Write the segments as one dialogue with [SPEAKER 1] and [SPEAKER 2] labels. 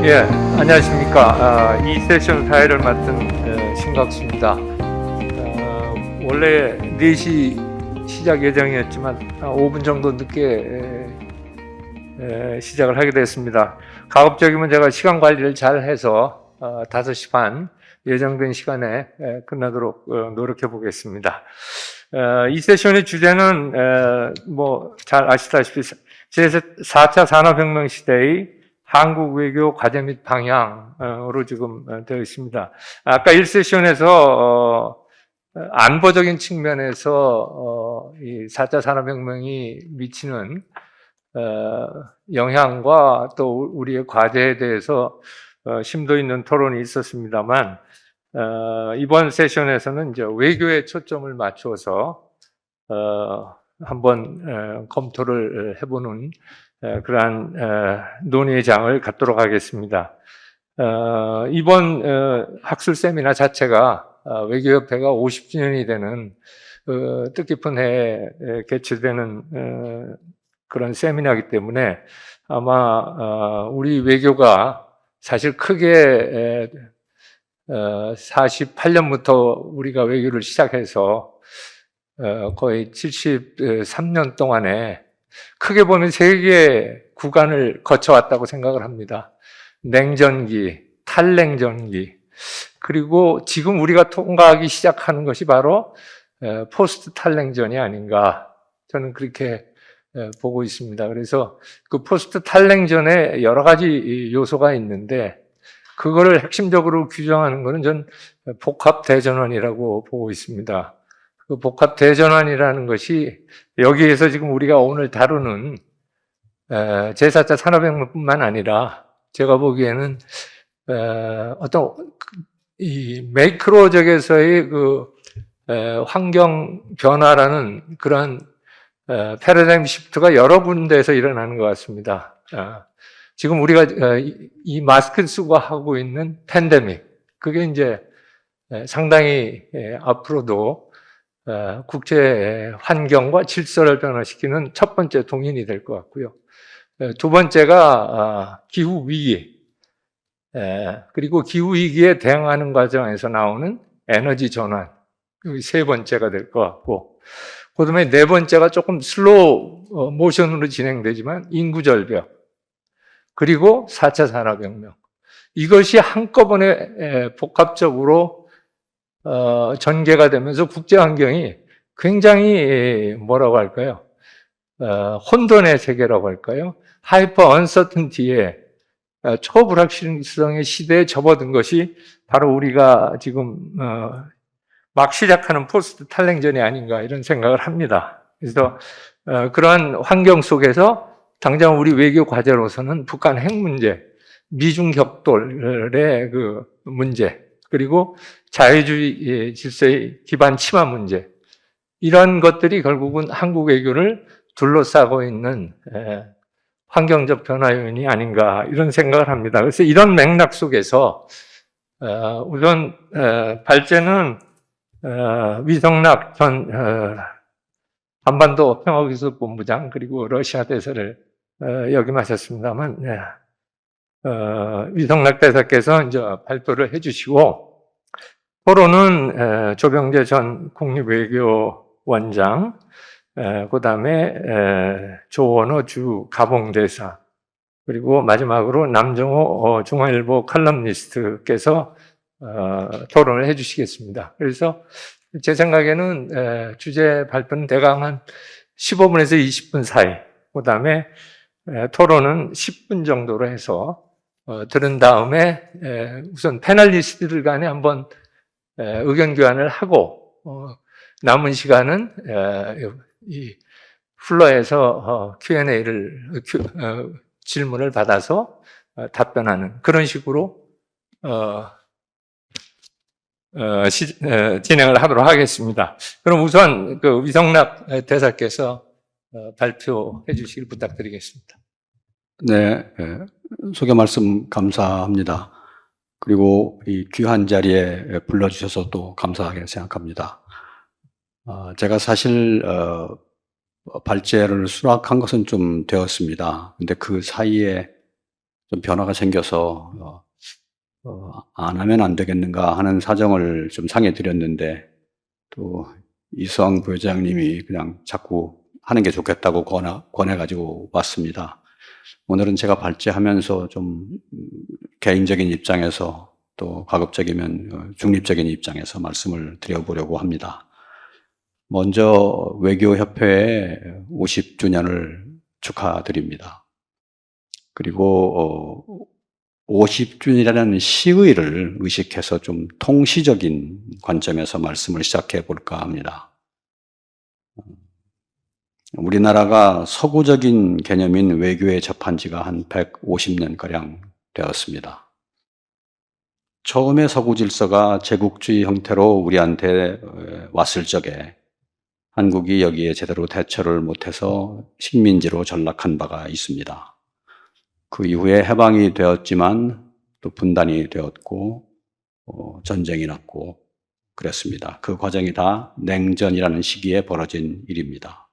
[SPEAKER 1] 예, 안녕하십니까. 이 세션 사회를 맡은 신각수입니다. 원래 4시 시작 예정이었지만 5분 정도 늦게 시작을 하게 됐습니다. 가급적이면 제가 시간 관리를 잘 해서 5시 반 예정된 시간에 끝나도록 노력해 보겠습니다. 이 세션의 주제는 뭐 잘 아시다시피 제4차 산업혁명 시대의 한국 외교 과제 및 방향으로 지금 되어 있습니다. 아까 1세션에서 안보적인 측면에서 이 4차 산업혁명이 미치는 영향과 또 우리의 과제에 대해서 심도 있는 토론이 있었습니다만, 이번 세션에서는 이제 외교에 초점을 맞추어서 한번 검토를 해보는 그러한 논의의 장을 갖도록 하겠습니다. 이번 학술 세미나 자체가 외교협회가 50주년이 되는 뜻깊은 해에 개최되는 그런 세미나이기 때문에 아마 우리 외교가 사실 크게 48년부터 우리가 외교를 시작해서 거의 73년 동안에 크게 보면 3개의 구간을 거쳐왔다고 생각을 합니다. 냉전기, 탈냉전기, 그리고 지금 우리가 통과하기 시작하는 것이 바로 포스트 탈냉전이 아닌가, 저는 그렇게 보고 있습니다. 그래서 그 포스트 탈냉전에 여러 가지 요소가 있는데 그거를 핵심적으로 규정하는 것은 전 복합대전환이라고 보고 있습니다. 그 복합대전환이라는 것이 여기에서 지금 우리가 오늘 다루는 제4차 산업혁명뿐만 아니라 제가 보기에는 어떤 이 매크로적에서의 그 환경 변화라는 그런 패러다임 시프트가 여러 군데에서 일어나는 것 같습니다. 지금 우리가 이 마스크 쓰고 하고 있는 팬데믹, 그게 이제 상당히 앞으로도 국제 환경과 질서를 변화시키는 첫 번째 동인이 될 것 같고요. 두 번째가 기후 위기, 그리고 기후 위기에 대응하는 과정에서 나오는 에너지 전환, 세 번째가 될 것 같고, 그다음에 네 번째가 조금 슬로우 모션으로 진행되지만 인구 절벽, 그리고 4차 산업혁명. 이것이 한꺼번에 복합적으로 전개가 되면서 국제 환경이 굉장히 뭐라고 할까요? 혼돈의 세계라고 할까요? 하이퍼 언서튼티의 초불확실성의 시대에 접어든 것이 바로 우리가 지금 막 시작하는 포스트 탈냉전이 아닌가 이런 생각을 합니다. 그래서 그러한 환경 속에서 당장 우리 외교 과제로서는 북한 핵 문제, 미중 격돌의 그 문제, 그리고 자유주의 질서의 기반 침하 문제, 이런 것들이 결국은 한국 외교를 둘러싸고 있는 환경적 변화 요인이 아닌가 이런 생각을 합니다. 그래서 이런 맥락 속에서 우선 발제는 위성락 전 한반도 평화기술본부장 그리고 러시아 대사를 역임하셨습니다만, 위성락 대사께서 이제 발표를 해주시고, 토론은 조병재 전 국립외교원장, 그 다음에 조원호 주 가봉대사, 그리고 마지막으로 남정호 중앙일보 칼럼니스트께서 토론을 해주시겠습니다. 그래서 제 생각에는 주제 발표는 대강 한 15분에서 20분 사이, 그 다음에 토론은 10분 정도로 해서 들은 다음에 우선 패널리스트들 간에 한번 의견 교환을 하고 남은 시간은 이 플로에서 Q&A를 질문을 받아서 답변하는 그런 식으로 진행을 하도록 하겠습니다. 그럼 우선 그 위성락 대사께서 발표해 주시길 부탁드리겠습니다.
[SPEAKER 2] 네, 소개 말씀 감사합니다. 그리고 이 귀한 자리에 불러주셔서 또 감사하게 생각합니다. 제가 사실 발제를 수락한 것은 좀 되었습니다. 근데 그 사이에 좀 변화가 생겨서 안 하면 안 되겠는가 하는 사정을 좀 상해 드렸는데 또 이수왕 부회장님이 그냥 자꾸 하는 게 좋겠다고 권해가지고 왔습니다. 오늘은 제가 발제하면서 좀 개인적인 입장에서 또 가급적이면 중립적인 입장에서 말씀을 드려보려고 합니다. 먼저 외교협회의 50주년을 축하드립니다. 그리고 50주년이라는 시의를 의식해서 좀 통시적인 관점에서 말씀을 시작해 볼까 합니다. 우리나라가 서구적인 개념인 외교에 접한 지가 한 150년가량 되었습니다. 처음에 서구 질서가 제국주의 형태로 우리한테 왔을 적에 한국이 여기에 제대로 대처를 못해서 식민지로 전락한 바가 있습니다. 그 이후에 해방이 되었지만 또 분단이 되었고 전쟁이 났고 그랬습니다. 그 과정이 다 냉전이라는 시기에 벌어진 일입니다.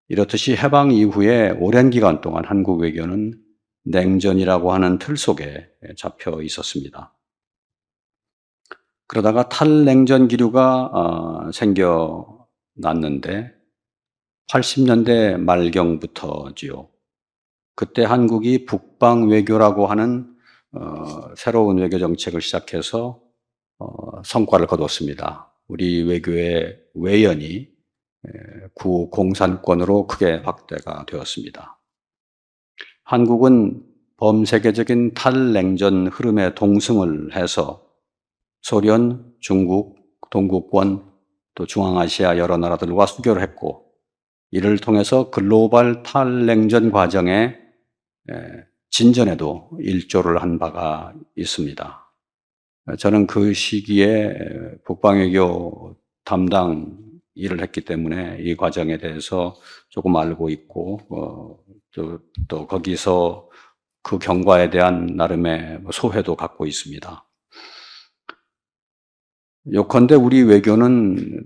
[SPEAKER 2] 이렇듯이 해방 이후에 오랜 기간 동안 한국 외교는 냉전이라고 하는 틀 속에 잡혀 있었습니다. 그러다가 탈냉전 기류가 생겨났는데 80년대 말경부터지요. 그때 한국이 북방 외교라고 하는 새로운 외교 정책을 시작해서 성과를 거뒀습니다. 우리 외교의 외연이 구공산권으로 크게 확대가 되었습니다. 한국은 범세계적인 탈냉전 흐름에 동승을 해서 소련, 중국, 동구권, 또 중앙아시아 여러 나라들과 수교를 했고 이를 통해서 글로벌 탈냉전 과정에 진전에도 일조를 한 바가 있습니다. 저는 그 시기에 북방외교 담당 일을 했기 때문에 이 과정에 대해서 조금 알고 있고 또 거기서 그 경과에 대한 나름의 소회도 갖고 있습니다. 요컨대 우리 외교는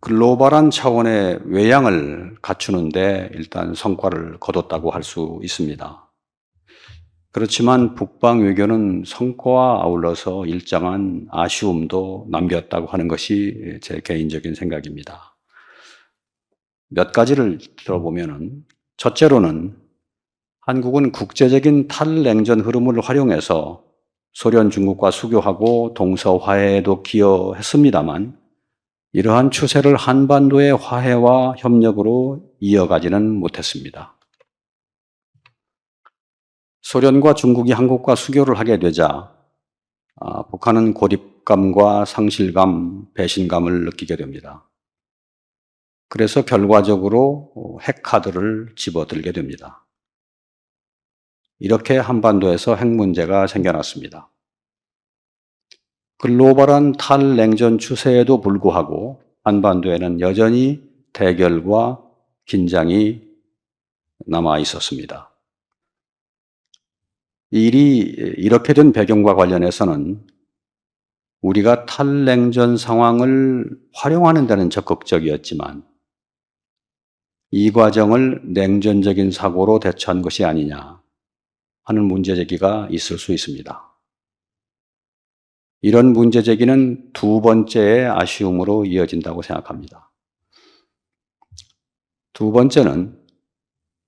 [SPEAKER 2] 글로벌한 차원의 외양을 갖추는데 일단 성과를 거뒀다고 할 수 있습니다. 그렇지만 북방 외교는 성과와 아울러서 일정한 아쉬움도 남겼다고 하는 것이 제 개인적인 생각입니다. 몇 가지를 들어보면은 첫째로는 한국은 국제적인 탈냉전 흐름을 활용해서 소련, 중국과 수교하고 동서화해에도 기여했습니다만 이러한 추세를 한반도의 화해와 협력으로 이어가지는 못했습니다. 소련과 중국이 한국과 수교를 하게 되자 북한은 고립감과 상실감, 배신감을 느끼게 됩니다. 그래서 결과적으로 핵카드를 집어들게 됩니다. 이렇게 한반도에서 핵 문제가 생겨났습니다. 글로벌한 탈냉전 추세에도 불구하고 한반도에는 여전히 대결과 긴장이 남아 있었습니다. 일이 이렇게 된 배경과 관련해서는 우리가 탈냉전 상황을 활용하는 데는 적극적이었지만 이 과정을 냉전적인 사고로 대처한 것이 아니냐 하는 문제 제기가 있을 수 있습니다. 이런 문제 제기는 두 번째의 아쉬움으로 이어진다고 생각합니다. 두 번째는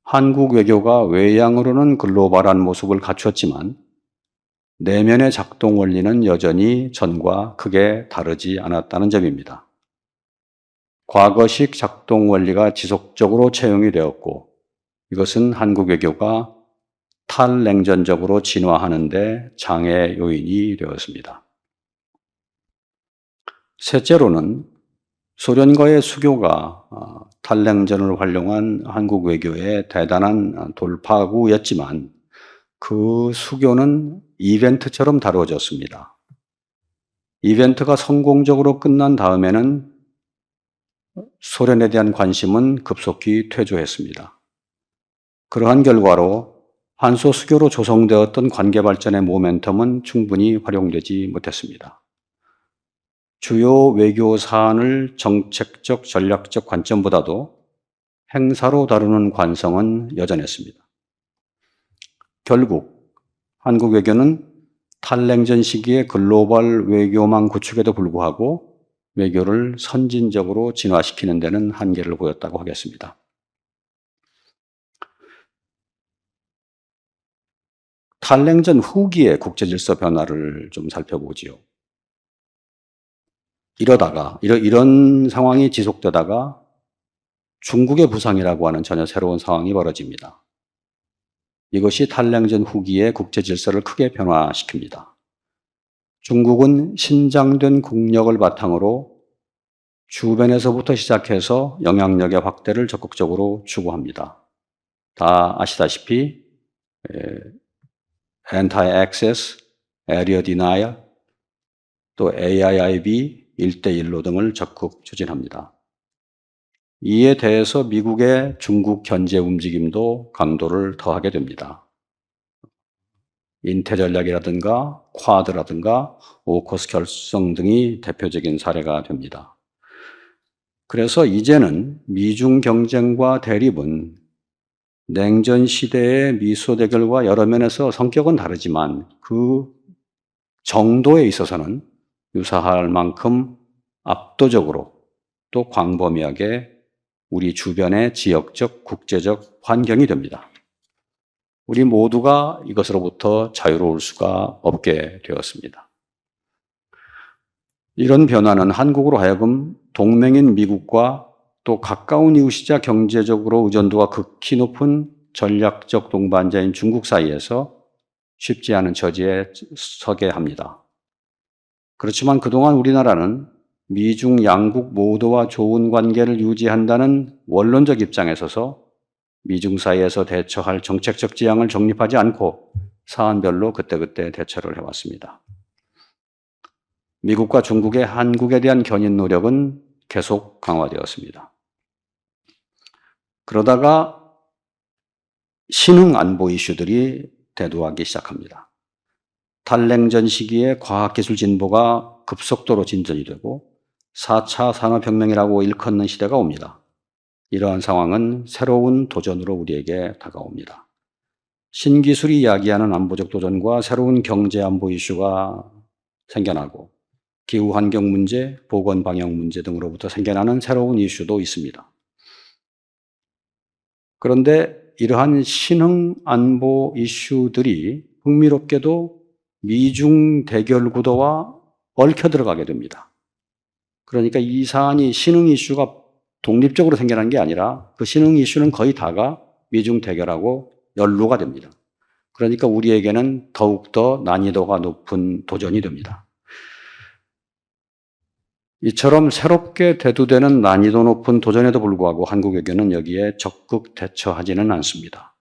[SPEAKER 2] 한국 외교가 외양으로는 글로벌한 모습을 갖췄지만 내면의 작동 원리는 여전히 전과 크게 다르지 않았다는 점입니다. 과거식 작동 원리가 지속적으로 채용이 되었고 이것은 한국 외교가 탈냉전적으로 진화하는 데 장애 요인이 되었습니다. 셋째로는 소련과의 수교가 탈냉전을 활용한 한국 외교의 대단한 돌파구였지만 그 수교는 이벤트처럼 다루어졌습니다. 이벤트가 성공적으로 끝난 다음에는 소련에 대한 관심은 급속히 퇴조했습니다. 그러한 결과로 한소 수교로 조성되었던 관계 발전의 모멘텀은 충분히 활용되지 못했습니다. 주요 외교 사안을 정책적, 전략적 관점보다도 행사로 다루는 관성은 여전했습니다. 결국 한국 외교는 탈냉전 시기의 글로벌 외교망 구축에도 불구하고 외교를 선진적으로 진화시키는 데는 한계를 보였다고 하겠습니다. 탈냉전 후기의 국제질서 변화를 좀 살펴보지요. 이런 상황이 지속되다가 중국의 부상이라고 하는 전혀 새로운 상황이 벌어집니다. 이것이 탈냉전 후기의 국제질서를 크게 변화시킵니다. 중국은 신장된 국력을 바탕으로 주변에서부터 시작해서 영향력의 확대를 적극적으로 추구합니다. 다 아시다시피 Anti-Access, Area Denial, 또 AIIB, 1대1로 등을 적극 추진합니다. 이에 대해서 미국의 중국 견제 움직임도 강도를 더하게 됩니다. 인태 전략이라든가 쿼드라든가 오커스 결성 등이 대표적인 사례가 됩니다. 그래서 이제는 미중 경쟁과 대립은 냉전 시대의 미소 대결과 여러 면에서 성격은 다르지만 그 정도에 있어서는 유사할 만큼 압도적으로 또 광범위하게 우리 주변의 지역적, 국제적 환경이 됩니다. 우리 모두가 이것으로부터 자유로울 수가 없게 되었습니다. 이런 변화는 한국으로 하여금 동맹인 미국과 또 가까운 이웃이자 경제적으로 의존도가 극히 높은 전략적 동반자인 중국 사이에서 쉽지 않은 처지에 서게 합니다. 그렇지만 그동안 우리나라는 미중 양국 모두와 좋은 관계를 유지한다는 원론적 입장에 서서 미중 사이에서 대처할 정책적 지향을 정립하지 않고 사안별로 그때그때 대처를 해왔습니다. 미국과 중국의 한국에 대한 견인 노력은 계속 강화되었습니다. 그러다가 신흥 안보 이슈들이 대두하기 시작합니다. 탈냉전 시기에 과학기술 진보가 급속도로 진전이 되고 4차 산업혁명이라고 일컫는 시대가 옵니다. 이러한 상황은 새로운 도전으로 우리에게 다가옵니다. 신기술이 이야기하는 안보적 도전과 새로운 경제 안보 이슈가 생겨나고 기후환경 문제, 보건방역 문제 등으로부터 생겨나는 새로운 이슈도 있습니다. 그런데 이러한 신흥 안보 이슈들이 흥미롭게도 미중 대결 구도와 얽혀 들어가게 됩니다. 그러니까 이 사안이 신흥 이슈가 독립적으로 생겨난 게 아니라 그 신흥 이슈는 거의 다가 미중 대결하고 연루가 됩니다. 그러니까 우리에게는 더욱더 난이도가 높은 도전이 됩니다. 이처럼 새롭게 대두되는 난이도 높은 도전에도 불구하고 한국 외교는 여기에 적극 대처하지는 않습니다.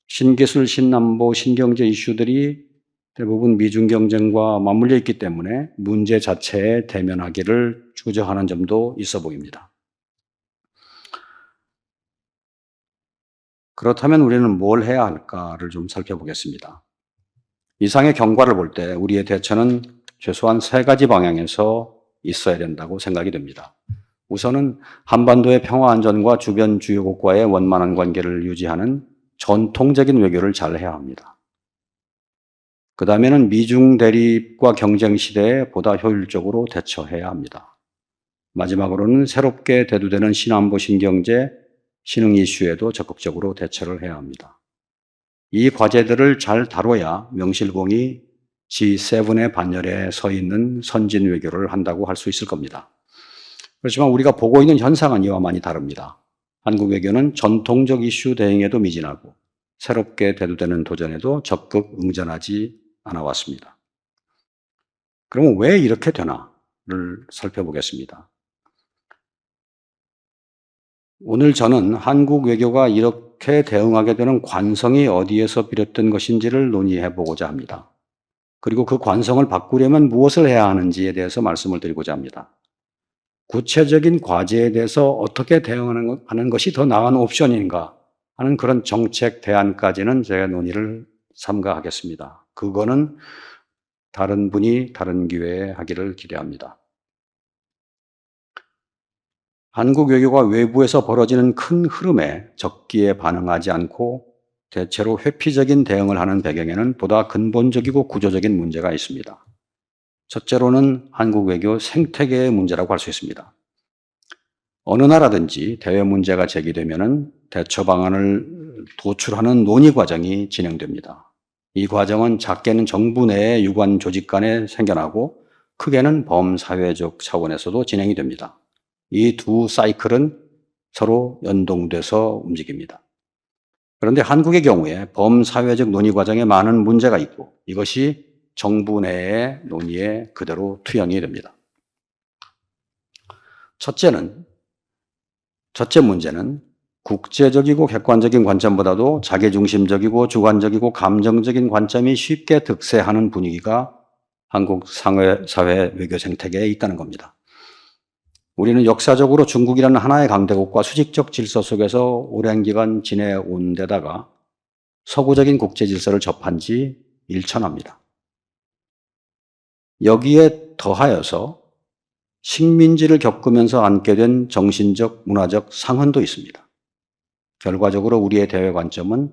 [SPEAKER 2] 신기술, 신안보, 신경제 이슈들이 대부분 미중 경쟁과 맞물려 있기 때문에 문제 자체에 대면하기를 주저하는 점도 있어 보입니다. 그렇다면 우리는 뭘 해야 할까를 좀 살펴보겠습니다. 이상의 경과를 볼 때 우리의 대처는 최소한 3가지 방향에서 있어야 된다고 생각이 됩니다. 우선은 한반도의 평화 안전과 주변 주요국과의 원만한 관계를 유지하는 전통적인 외교를 잘 해야 합니다. 그 다음에는 미중 대립과 경쟁 시대에 보다 효율적으로 대처해야 합니다. 마지막으로는 새롭게 대두되는 신안보, 신경제, 신흥 이슈에도 적극적으로 대처를 해야 합니다. 이 과제들을 잘 다뤄야 명실공히 G7의 반열에 서 있는 선진 외교를 한다고 할 수 있을 겁니다. 그렇지만 우리가 보고 있는 현상은 이와 많이 다릅니다. 한국 외교는 전통적 이슈 대응에도 미진하고 새롭게 대두되는 도전에도 적극 응전하지 않아 왔습니다. 그러면 왜 이렇게 되나를 살펴보겠습니다. 오늘 저는 한국 외교가 이렇게 대응하게 되는 관성이 어디에서 비롯된 것인지를 논의해 보고자 합니다. 그리고 그 관성을 바꾸려면 무엇을 해야 하는지에 대해서 말씀을 드리고자 합니다. 구체적인 과제에 대해서 어떻게 대응하는 것이 더 나은 옵션인가 하는 그런 정책 대안까지는 제가 논의를 삼가하겠습니다. 그거는 다른 분이 다른 기회에 하기를 기대합니다. 한국 외교가 외부에서 벌어지는 큰 흐름에 적기에 반응하지 않고 대체로 회피적인 대응을 하는 배경에는 보다 근본적이고 구조적인 문제가 있습니다. 첫째로는 한국 외교 생태계의 문제라고 할 수 있습니다. 어느 나라든지 대외 문제가 제기되면 대처 방안을 도출하는 논의 과정이 진행됩니다. 이 과정은 작게는 정부 내의 유관 조직 간에 생겨나고 크게는 범사회적 차원에서도 진행이 됩니다. 이 두 사이클은 서로 연동돼서 움직입니다. 그런데 한국의 경우에 범사회적 논의 과정에 많은 문제가 있고 이것이 정부 내의 논의에 그대로 투영이 됩니다. 첫째 문제는 국제적이고 객관적인 관점보다도 자기중심적이고 주관적이고 감정적인 관점이 쉽게 득세하는 분위기가 한국 사회 외교 생태계에 있다는 겁니다. 우리는 역사적으로 중국이라는 하나의 강대국과 수직적 질서 속에서 오랜 기간 지내온 데다가 서구적인 국제 질서를 접한 지 일천합니다. 여기에 더하여서 식민지를 겪으면서 안게 된 정신적, 문화적 상흔도 있습니다. 결과적으로 우리의 대외 관점은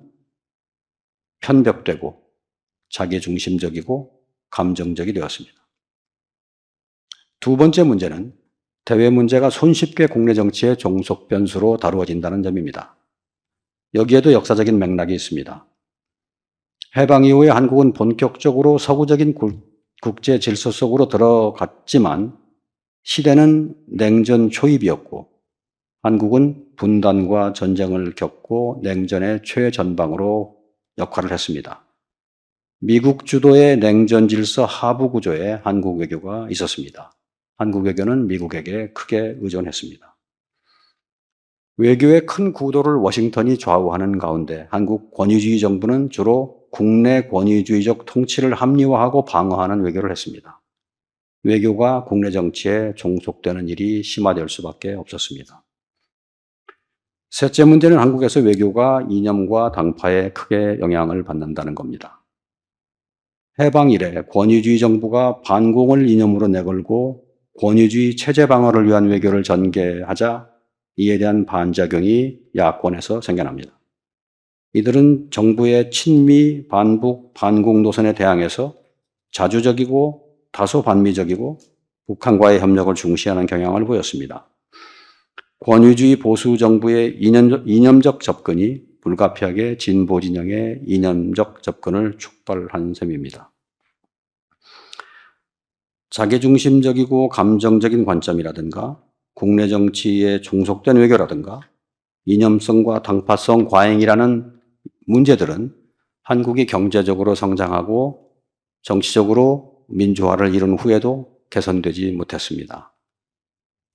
[SPEAKER 2] 편벽되고 자기중심적이고 감정적이 되었습니다. 두 번째 문제는 대외 문제가 손쉽게 국내 정치의 종속 변수로 다루어진다는 점입니다. 여기에도 역사적인 맥락이 있습니다. 해방 이후에 한국은 본격적으로 서구적인 국제 질서 속으로 들어갔지만 시대는 냉전 초입이었고 한국은 분단과 전쟁을 겪고 냉전의 최전방으로 역할을 했습니다. 미국 주도의 냉전 질서 하부 구조에 한국 외교가 있었습니다. 한국 외교는 미국에게 크게 의존했습니다. 외교의 큰 구도를 워싱턴이 좌우하는 가운데 한국 권위주의 정부는 주로 국내 권위주의적 통치를 합리화하고 방어하는 외교를 했습니다. 외교가 국내 정치에 종속되는 일이 심화될 수밖에 없었습니다. 셋째 문제는 한국에서 외교가 이념과 당파에 크게 영향을 받는다는 겁니다. 해방 이래 권위주의 정부가 반공을 이념으로 내걸고 권위주의 체제 방어를 위한 외교를 전개하자 이에 대한 반작용이 야권에서 생겨납니다. 이들은 정부의 친미, 반북, 반공 노선에 대항해서 자주적이고 다소 반미적이고 북한과의 협력을 중시하는 경향을 보였습니다. 권위주의 보수 정부의 이념적 접근이 불가피하게 진보 진영의 이념적 접근을 촉발한 셈입니다. 자기중심적이고 감정적인 관점이라든가 국내 정치에 종속된 외교라든가 이념성과 당파성 과잉이라는 문제들은 한국이 경제적으로 성장하고 정치적으로 민주화를 이룬 후에도 개선되지 못했습니다.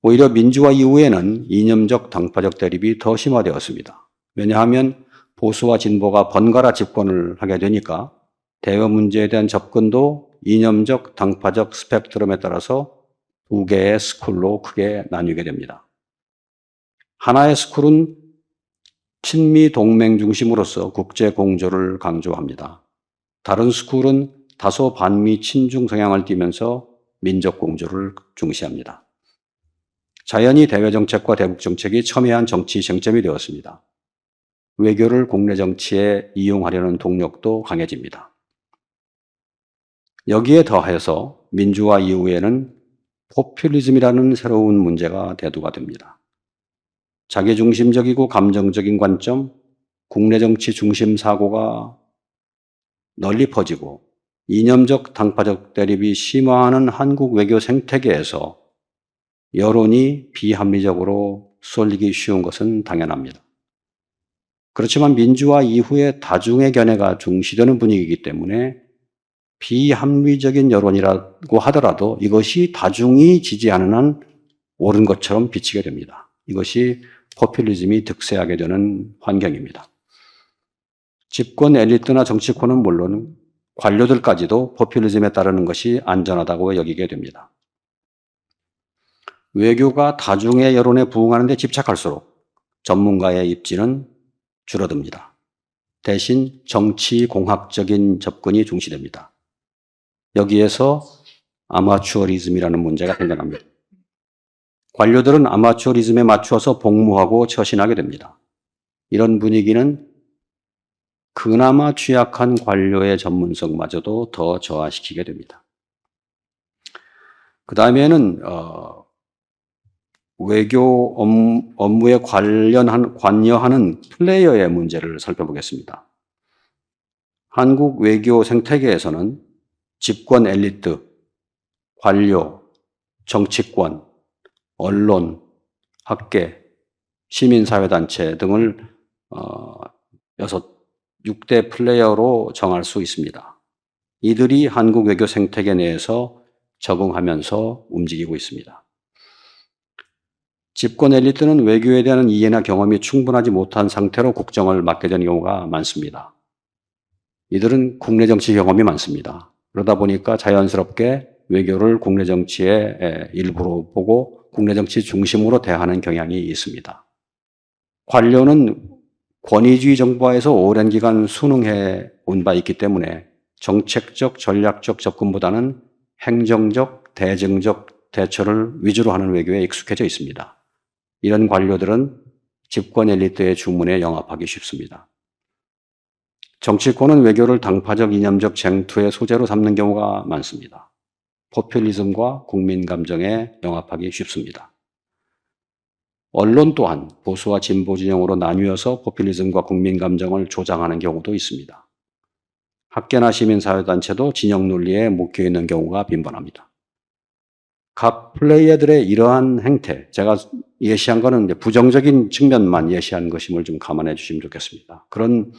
[SPEAKER 2] 오히려 민주화 이후에는 이념적 당파적 대립이 더 심화되었습니다. 왜냐하면 보수와 진보가 번갈아 집권을 하게 되니까 대외 문제에 대한 접근도 이념적 당파적 스펙트럼에 따라서 두 개의 스쿨로 크게 나뉘게 됩니다. 하나의 스쿨은 친미 동맹 중심으로서 국제 공조를 강조합니다. 다른 스쿨은 다소 반미 친중 성향을 띠면서 민족 공조를 중시합니다. 자연히 대외 정책과 대북 정책이 첨예한 정치 쟁점이 되었습니다. 외교를 국내 정치에 이용하려는 동력도 강해집니다. 여기에 더해서 민주화 이후에는 포퓰리즘이라는 새로운 문제가 대두가 됩니다. 자기중심적이고 감정적인 관점, 국내 정치 중심 사고가 널리 퍼지고 이념적 당파적 대립이 심화하는 한국 외교 생태계에서 여론이 비합리적으로 쏠리기 쉬운 것은 당연합니다. 그렇지만 민주화 이후에 다중의 견해가 중시되는 분위기이기 때문에 비합리적인 여론이라고 하더라도 이것이 다중이 지지하는 한 옳은 것처럼 비치게 됩니다. 이것이 포퓰리즘이 득세하게 되는 환경입니다. 집권 엘리트나 정치권은 물론 관료들까지도 포퓰리즘에 따르는 것이 안전하다고 여기게 됩니다. 외교가 다중의 여론에 부응하는 데 집착할수록 전문가의 입지는 줄어듭니다. 대신 정치공학적인 접근이 중시됩니다. 여기에서 아마추어리즘이라는 문제가 생겨납니다. 관료들은 아마추어리즘에 맞추어서 복무하고 처신하게 됩니다. 이런 분위기는 그나마 취약한 관료의 전문성마저도 더 저하시키게 됩니다. 그 다음에는 외교 업무에 관여하는 플레이어의 문제를 살펴보겠습니다. 한국 외교 생태계에서는 집권 엘리트, 관료, 정치권, 언론, 학계, 시민사회단체 등을 6대 플레이어로 정할 수 있습니다. 이들이 한국 외교 생태계 내에서 적응하면서 움직이고 있습니다. 집권 엘리트는 외교에 대한 이해나 경험이 충분하지 못한 상태로 국정을 맡게 되는 경우가 많습니다. 이들은 국내 정치 경험이 많습니다. 그러다 보니까 자연스럽게 외교를 국내 정치의 일부로 보고 국내 정치 중심으로 대하는 경향이 있습니다. 관료는 권위주의 정부하에서 오랜 기간 순응해 온 바 있기 때문에 정책적, 전략적 접근보다는 행정적, 대정적 대처를 위주로 하는 외교에 익숙해져 있습니다. 이런 관료들은 집권 엘리트의 주문에 영합하기 쉽습니다. 정치권은 외교를 당파적 이념적 쟁투의 소재로 삼는 경우가 많습니다. 포퓰리즘과 국민 감정에 영합하기 쉽습니다. 언론 또한 보수와 진보 진영으로 나뉘어서 포퓰리즘과 국민 감정을 조장하는 경우도 있습니다. 학계나 시민사회단체도 진영 논리에 묶여 있는 경우가 빈번합니다. 각 플레이어들의 이러한 행태, 제가 예시한 거는 이제 부정적인 측면만 예시한 것임을 좀 감안해 주시면 좋겠습니다. 그런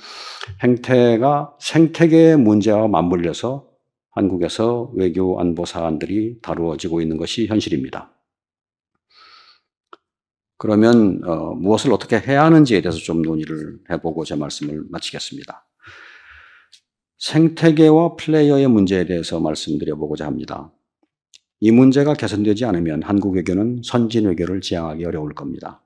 [SPEAKER 2] 행태가 생태계의 문제와 맞물려서 한국에서 외교 안보 사안들이 다루어지고 있는 것이 현실입니다. 그러면 무엇을 어떻게 해야 하는지에 대해서 좀 논의를 해보고 제 말씀을 마치겠습니다. 생태계와 플레이어의 문제에 대해서 말씀드려보고자 합니다. 이 문제가 개선되지 않으면 한국 외교는 선진 외교를 지향하기 어려울 겁니다.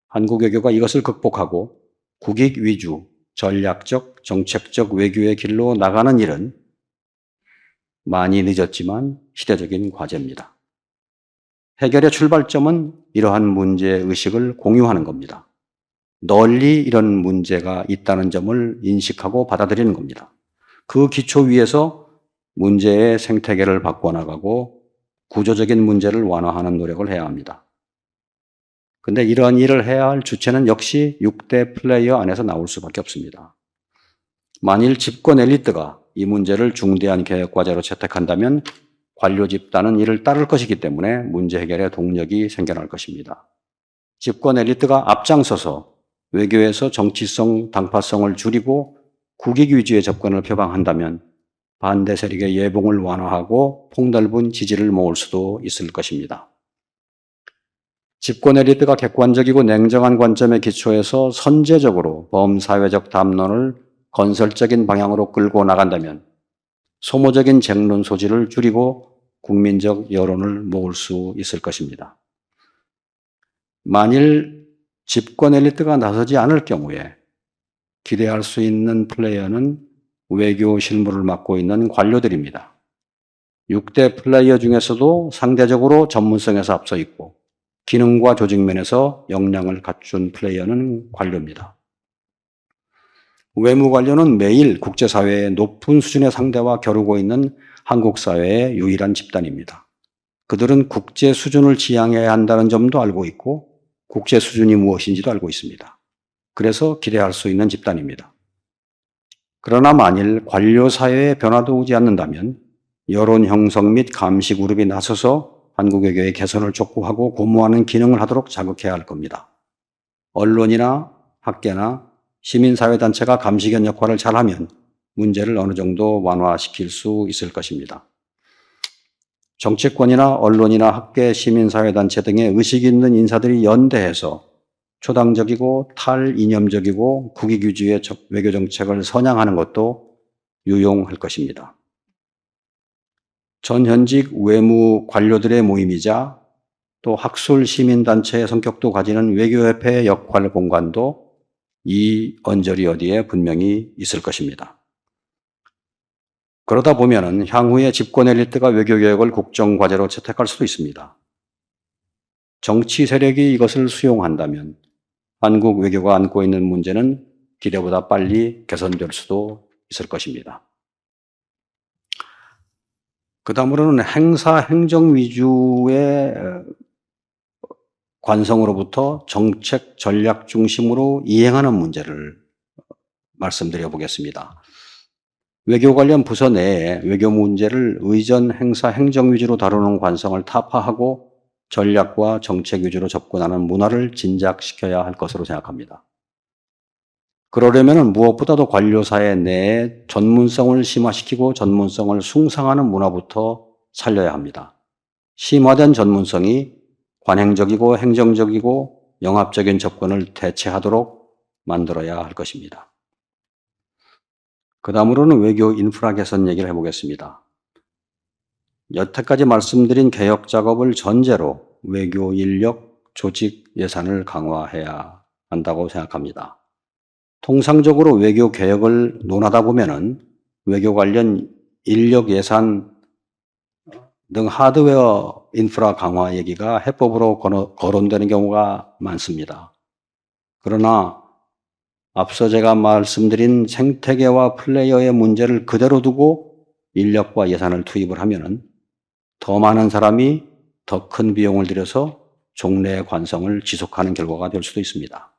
[SPEAKER 2] 한국 외교가 이것을 극복하고 국익 위주, 전략적, 정책적 외교의 길로 나가는 일은 많이 늦었지만 시대적인 과제입니다. 해결의 출발점은 이러한 문제의식을 공유하는 겁니다. 널리 이런 문제가 있다는 점을 인식하고 받아들이는 겁니다. 그 기초 위에서 문제의 생태계를 바꿔나가고 구조적인 문제를 완화하는 노력을 해야 합니다. 그런데 이러한 일을 해야 할 주체는 역시 6대 플레이어 안에서 나올 수밖에 없습니다. 만일 집권 엘리트가 이 문제를 중대한 개혁 과제로 채택한다면 관료 집단은 이를 따를 것이기 때문에 문제 해결의 동력이 생겨날 것입니다. 집권 엘리트가 앞장서서 외교에서 정치성, 당파성을 줄이고 국익 위주의 접근을 표방한다면 반대 세력의 예봉을 완화하고 폭넓은 지지를 모을 수도 있을 것입니다. 집권 엘리트가 객관적이고 냉정한 관점에 기초해서 선제적으로 범사회적 담론을 건설적인 방향으로 끌고 나간다면 소모적인 쟁론 소지를 줄이고 국민적 여론을 모을 수 있을 것입니다. 만일 집권 엘리트가 나서지 않을 경우에 기대할 수 있는 플레이어는 외교 실무를 맡고 있는 관료들입니다. 6대 플레이어 중에서도 상대적으로 전문성에서 앞서 있고 기능과 조직 면에서 역량을 갖춘 플레이어는 관료입니다. 외무 관료는 매일 국제사회의 높은 수준의 상대와 겨루고 있는 한국 사회의 유일한 집단입니다. 그들은 국제 수준을 지향해야 한다는 점도 알고 있고 국제 수준이 무엇인지도 알고 있습니다. 그래서 기대할 수 있는 집단입니다. 그러나 만일 관료 사회의 변화도 오지 않는다면 여론 형성 및 감시 그룹이 나서서 한국 외교의 개선을 촉구하고 고무하는 기능을 하도록 자극해야 할 겁니다. 언론이나 학계나 시민사회단체가 감시견 역할을 잘하면 문제를 어느 정도 완화시킬 수 있을 것입니다. 정치권이나 언론이나 학계, 시민사회단체 등의 의식 있는 인사들이 연대해서 초당적이고 탈이념적이고 국익 위주의 외교 정책을 선양하는 것도 유용할 것입니다. 전현직 외무 관료들의 모임이자 또 학술 시민단체의 성격도 가지는 외교협회의 역할 공간도 이 언저리 어디에 분명히 있을 것입니다. 그러다 보면은 향후에 집권 엘리트가 외교개혁을 국정과제로 채택할 수도 있습니다. 정치 세력이 이것을 수용한다면 한국 외교가 안고 있는 문제는 기대보다 빨리 개선될 수도 있을 것입니다. 그 다음으로는 행사 행정 위주의 관성으로부터 정책 전략 중심으로 이행하는 문제를 말씀드려 보겠습니다. 외교 관련 부서 내에 외교 문제를 의전 행사 행정 위주로 다루는 관성을 타파하고 전략과 정책 위주로 접근하는 문화를 진작시켜야 할 것으로 생각합니다. 그러려면 무엇보다도 관료사회 내에 전문성을 심화시키고 전문성을 숭상하는 문화부터 살려야 합니다. 심화된 전문성이 관행적이고 행정적이고 영합적인 접근을 대체하도록 만들어야 할 것입니다. 그 다음으로는 외교 인프라 개선 얘기를 해보겠습니다. 여태까지 말씀드린 개혁 작업을 전제로 외교 인력, 조직, 예산을 강화해야 한다고 생각합니다. 통상적으로 외교 개혁을 논하다 보면은 외교 관련 인력 예산 등 하드웨어 인프라 강화 얘기가 해법으로 거론되는 경우가 많습니다. 그러나 앞서 제가 말씀드린 생태계와 플레이어의 문제를 그대로 두고 인력과 예산을 투입을 하면은 더 많은 사람이 더 큰 비용을 들여서 종래의 관성을 지속하는 결과가 될 수도 있습니다.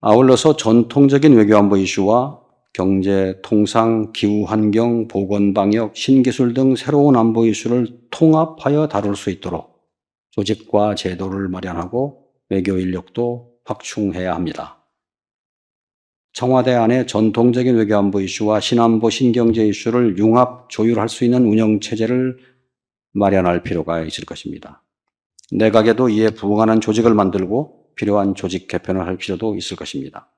[SPEAKER 2] 아울러서 전통적인 외교안보 이슈와 경제, 통상, 기후환경, 보건방역, 신기술 등 새로운 안보 이슈를 통합하여 다룰 수 있도록 조직과 제도를 마련하고 외교 인력도 확충해야 합니다. 청와대 안에 전통적인 외교안보 이슈와 신안보, 신경제 이슈를 융합 조율할 수 있는 운영체제를 마련할 필요가 있을 것입니다. 내각에도 이에 부응하는 조직을 만들고 필요한 조직 개편을 할 필요도 있을 것입니다.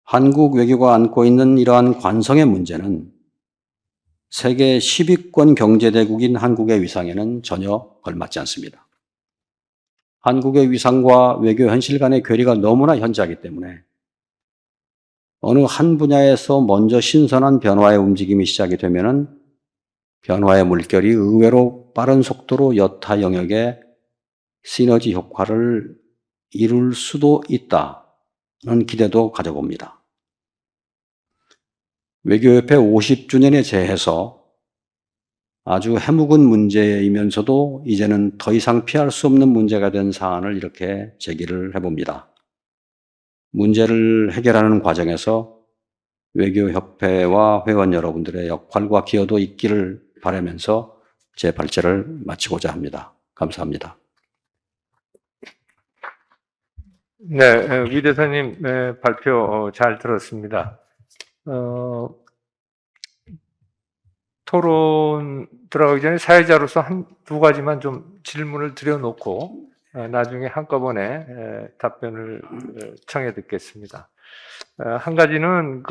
[SPEAKER 2] 한국 외교가 안고 있는 이러한 관성의 문제는 세계 10위권 경제대국인 한국의 위상에는 전혀 걸맞지 않습니다. 한국의 위상과 외교 현실 간의 괴리가 너무나 현저하기 때문에 어느 한 분야에서 먼저 신선한 변화의 움직임이 시작이 되면은 변화의 물결이 의외로 빠른 속도로 여타 영역에 시너지 효과를 이룰 수도 있다는 기대도 가져봅니다. 외교협회 50주년에 대해서 아주 해묵은 문제이면서도 이제는 더 이상 피할 수 없는 문제가 된 사안을 이렇게 제기를 해봅니다. 문제를 해결하는 과정에서 외교협회와 회원 여러분들의 역할과 기여도 있기를 바라면서 제 발제를 마치고자 합니다. 감사합니다.
[SPEAKER 1] 네, 위 대사님 발표 잘 들었습니다. 토론 들어가기 전에 사회자로서 두 가지만 좀 질문을 드려놓고 나중에 한꺼번에 답변을 청해 듣겠습니다. 한 가지는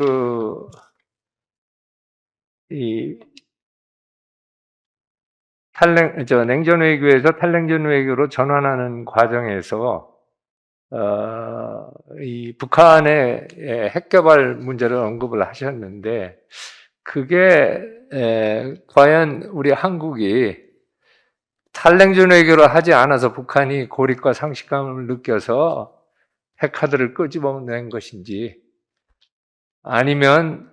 [SPEAKER 1] 냉전 외교에서 탈냉전 외교로 전환하는 과정에서 이 북한의 핵개발 문제를 언급을 하셨는데 그게 과연 우리 한국이 탈냉전 외교를 하지 않아서 북한이 고립과 상실감을 느껴서 핵카드를 끄집어낸 것인지 아니면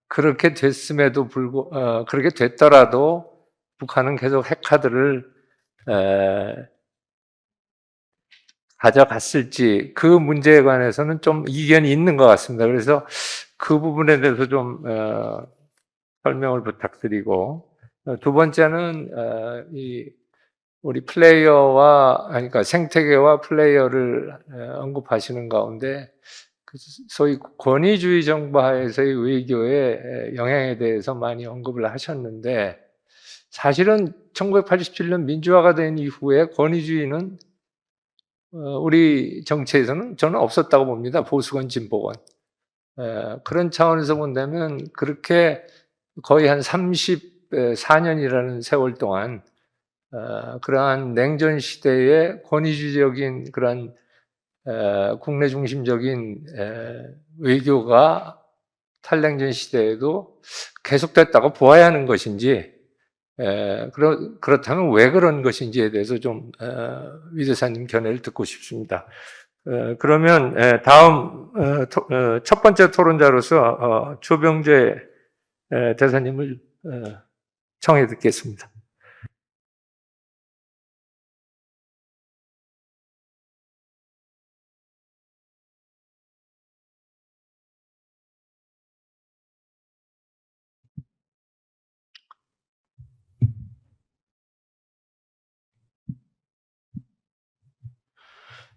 [SPEAKER 1] 그렇게 됐음에도 그렇게 됐더라도 북한은 계속 핵카드를 가져갔을지 그 문제에 관해서는 좀 이견이 있는 것 같습니다. 그래서 그 부분에 대해서 좀 설명을 부탁드리고 두 번째는 우리 플레이어와 그러니까 생태계와 플레이어를 언급하시는 가운데 소위 권위주의 정부하에서의 외교의 영향에 대해서 많이 언급을 하셨는데 사실은 1987년 민주화가 된 이후에 권위주의는 우리 정치에서는 저는 없었다고 봅니다. 보수건, 진보건. 그런 차원에서 본다면 그렇게 거의 한 34년이라는 세월 동안 그러한 냉전 시대의 권위주의적인 그런 국내 중심적인 외교가 탈냉전 시대에도 계속됐다고 보아야 하는 것인지 그렇다면 왜 그런 것인지에 대해서 좀 위 대사님 견해를 듣고 싶습니다. 그러면 다음 첫 번째 토론자로서 조병재 대사님을 청해 듣겠습니다.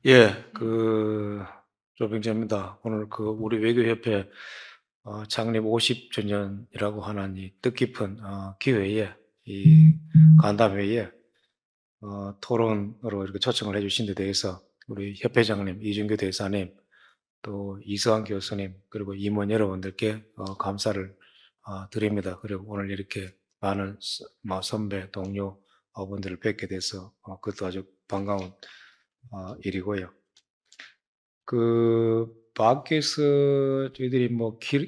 [SPEAKER 3] 예, 조병재입니다. 오늘 우리 외교협회 창립 50주년이라고 하는 이 뜻깊은 기회에, 이 간담회에 토론으로 이렇게 초청을 해주신 데 대해서 우리 협회장님, 이준규 대사님, 또 이서한 교수님, 그리고 임원 여러분들께 감사를 드립니다. 그리고 오늘 이렇게 많은 선배, 동료 분들을 뵙게 돼서 그것도 아주 반가운 일이고요. 밖에서 저희들이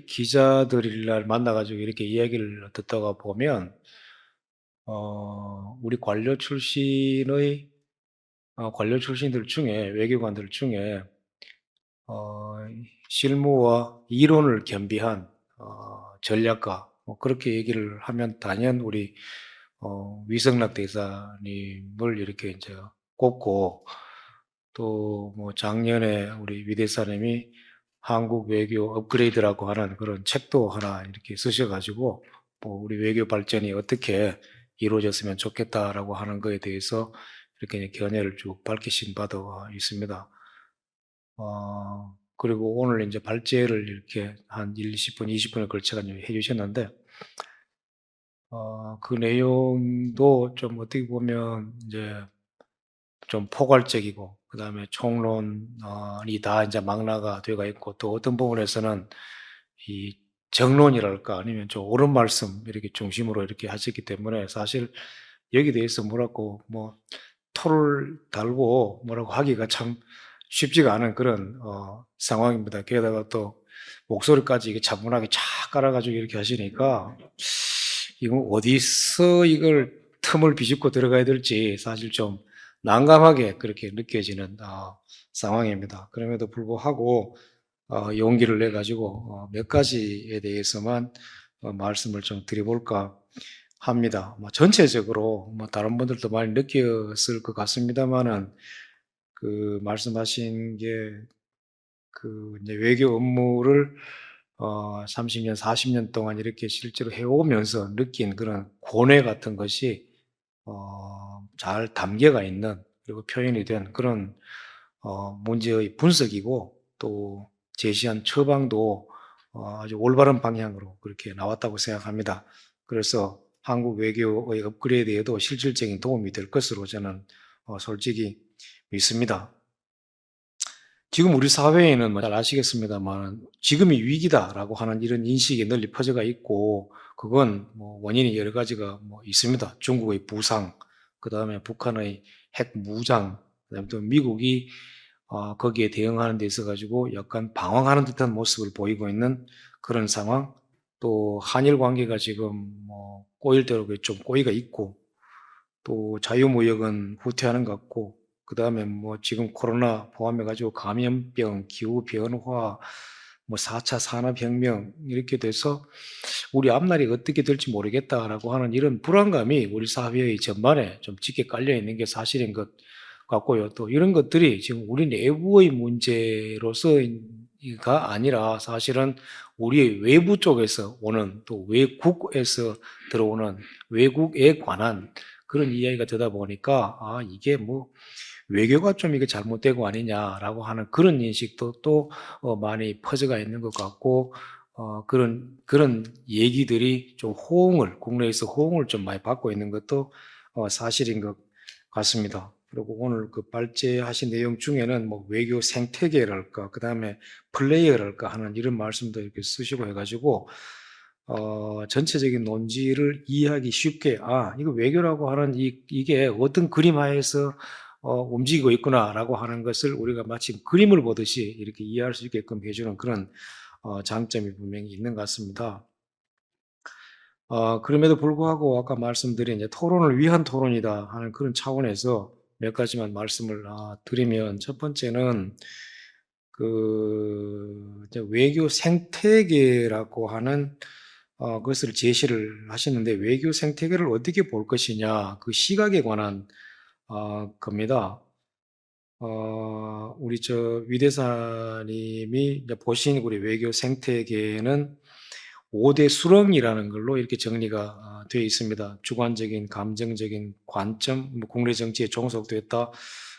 [SPEAKER 3] 기자들이랑 만나가지고 이렇게 이야기를 듣다가 보면, 우리 관료 출신들 중에, 외교관들 중에, 실무와 이론을 겸비한, 전략가, 그렇게 얘기를 하면 단연 우리, 위성락 대사님을 이렇게 이제 꼽고, 또 작년에 우리 위 대사님이 한국 외교 업그레이드라고 하는 그런 책도 하나 이렇게 쓰셔가지고 우리 외교 발전이 어떻게 이루어졌으면 좋겠다라고 하는 거에 대해서 이렇게 견해를 쭉 밝히신 바도 있습니다. 그리고 오늘 이제 발제를 이렇게 한 10분, 20분에 걸쳐서 해주셨는데, 그 내용도 좀 어떻게 보면 이제 좀 포괄적이고, 그 다음에 총론이 다 이제 망라가 되어 있고, 또 어떤 부분에서는 이 정론이랄까, 아니면 좀 옳은 말씀 이렇게 중심으로 이렇게 하셨기 때문에 사실 여기 대해서 토를 달고 뭐라고 하기가 참 쉽지가 않은 그런 상황입니다. 게다가 또 목소리까지 이게 차분하게 쫙 깔아가지고 이렇게 하시니까 이거 어디서 이걸 틈을 비집고 들어가야 될지 사실 좀 난감하게 그렇게 느껴지는 상황입니다. 그럼에도 불구하고 용기를 내 가지고 몇 가지에 대해서만 말씀을 좀 드려볼까 합니다. 전체적으로 다른 분들도 많이 느꼈을 것 같습니다만은 말씀하신 게 이제 외교 업무를 30년, 40년 동안 이렇게 실제로 해오면서 느낀 그런 고뇌 같은 것이 잘 담겨가 있는, 그리고 표현이 된 그런 문제의 분석이고, 또 제시한 처방도 아주 올바른 방향으로 그렇게 나왔다고 생각합니다. 그래서 한국 외교의 업그레이드에도 실질적인 도움이 될 것으로 저는 솔직히 믿습니다. 지금 우리 사회에는 잘 아시겠습니다만 지금이 위기다라고 하는 이런 인식이 널리 퍼져가 있고, 그건 원인이 여러 가지가 있습니다. 중국의 부상, 그 다음에 북한의 핵 무장, 그 다음에 또 미국이 거기에 대응하는 데 있어 가지고 약간 방황하는 듯한 모습을 보이고 있는 그런 상황, 또 한일 관계가 지금 꼬일 대로 좀 꼬이가 있고, 또 자유무역은 후퇴하는 것 같고, 그 다음에 지금 코로나 포함해가지고 감염병, 기후변화, 4차 산업혁명 이렇게 돼서 우리 앞날이 어떻게 될지 모르겠다라고 하는 이런 불안감이 우리 사회의 전반에 좀 짙게 깔려 있는 게 사실인 것 같고요. 또 이런 것들이 지금 우리 내부의 문제로서가 아니라 사실은 우리의 외부 쪽에서 오는, 또 외국에서 들어오는 외국에 관한 그런 이야기가 되다 보니까 이게 외교가 좀 이게 잘못되고 아니냐라고 하는 그런 인식도 또 많이 퍼져가 있는 것 같고, 그런 얘기들이 좀 국내에서 호응을 좀 많이 받고 있는 것도 사실인 것 같습니다. 그리고 오늘 발제하신 내용 중에는 외교 생태계랄까, 그 다음에 플레이어랄까 하는 이런 말씀도 이렇게 쓰시고 해가지고, 전체적인 논지를 이해하기 쉽게, 이거 외교라고 하는 이게 어떤 그림 하에서 움직이고 있구나라고 하는 것을 우리가 마치 그림을 보듯이 이렇게 이해할 수 있게끔 해주는 그런 장점이 분명히 있는 것 같습니다. 그럼에도 불구하고 아까 말씀드린 이제 토론을 위한 토론이다 하는 그런 차원에서 몇 가지만 말씀을 드리면, 첫 번째는 이제 외교 생태계라고 하는 것을 제시를 하시는데, 외교 생태계를 어떻게 볼 것이냐, 그 시각에 관한 겁니다. 우리 위대사님이 이제 보신 우리 외교 생태계는 5대 수렁이라는 걸로 이렇게 정리가 되어 있습니다. 주관적인, 감정적인 관점, 뭐 국내 정치에 종속됐다,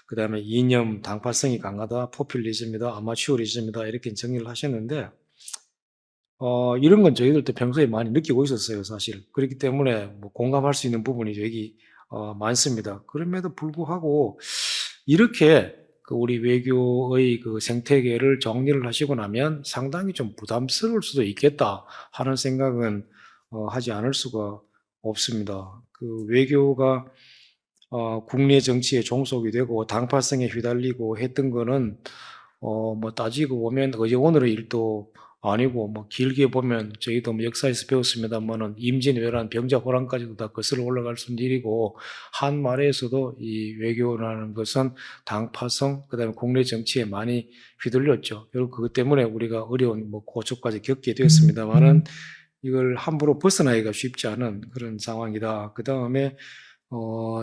[SPEAKER 3] 그 다음에 이념, 당파성이 강하다, 포퓰리즘이다, 아마추어리즘이다, 이렇게 정리를 하셨는데, 이런 건 저희들도 평소에 많이 느끼고 있었어요, 사실. 그렇기 때문에 뭐 공감할 수 있는 부분이 되게 많습니다. 그럼에도 불구하고 이렇게 우리 외교의 그 생태계를 정리를 하시고 나면 상당히 좀 부담스러울 수도 있겠다 하는 생각은 하지 않을 수가 없습니다. 그 외교가 국내 정치에 종속이 되고 당파성에 휘달리고 했던 거는 뭐 따지고 보면 어제 오늘의 일도 아니고, 뭐 길게 보면 저희도 뭐 역사에서 배웠습니다만은 임진왜란, 병자호란까지도 다 거슬러 올라갈 수 있는 일이고, 한말에서도 이 외교라는 것은 당파성, 그다음에 국내 정치에 많이 휘둘렸죠. 결국 그것 때문에 우리가 어려운 뭐 고초까지 겪게 되었습니다만은 이걸 함부로 벗어나기가 쉽지 않은 그런 상황이다. 그 다음에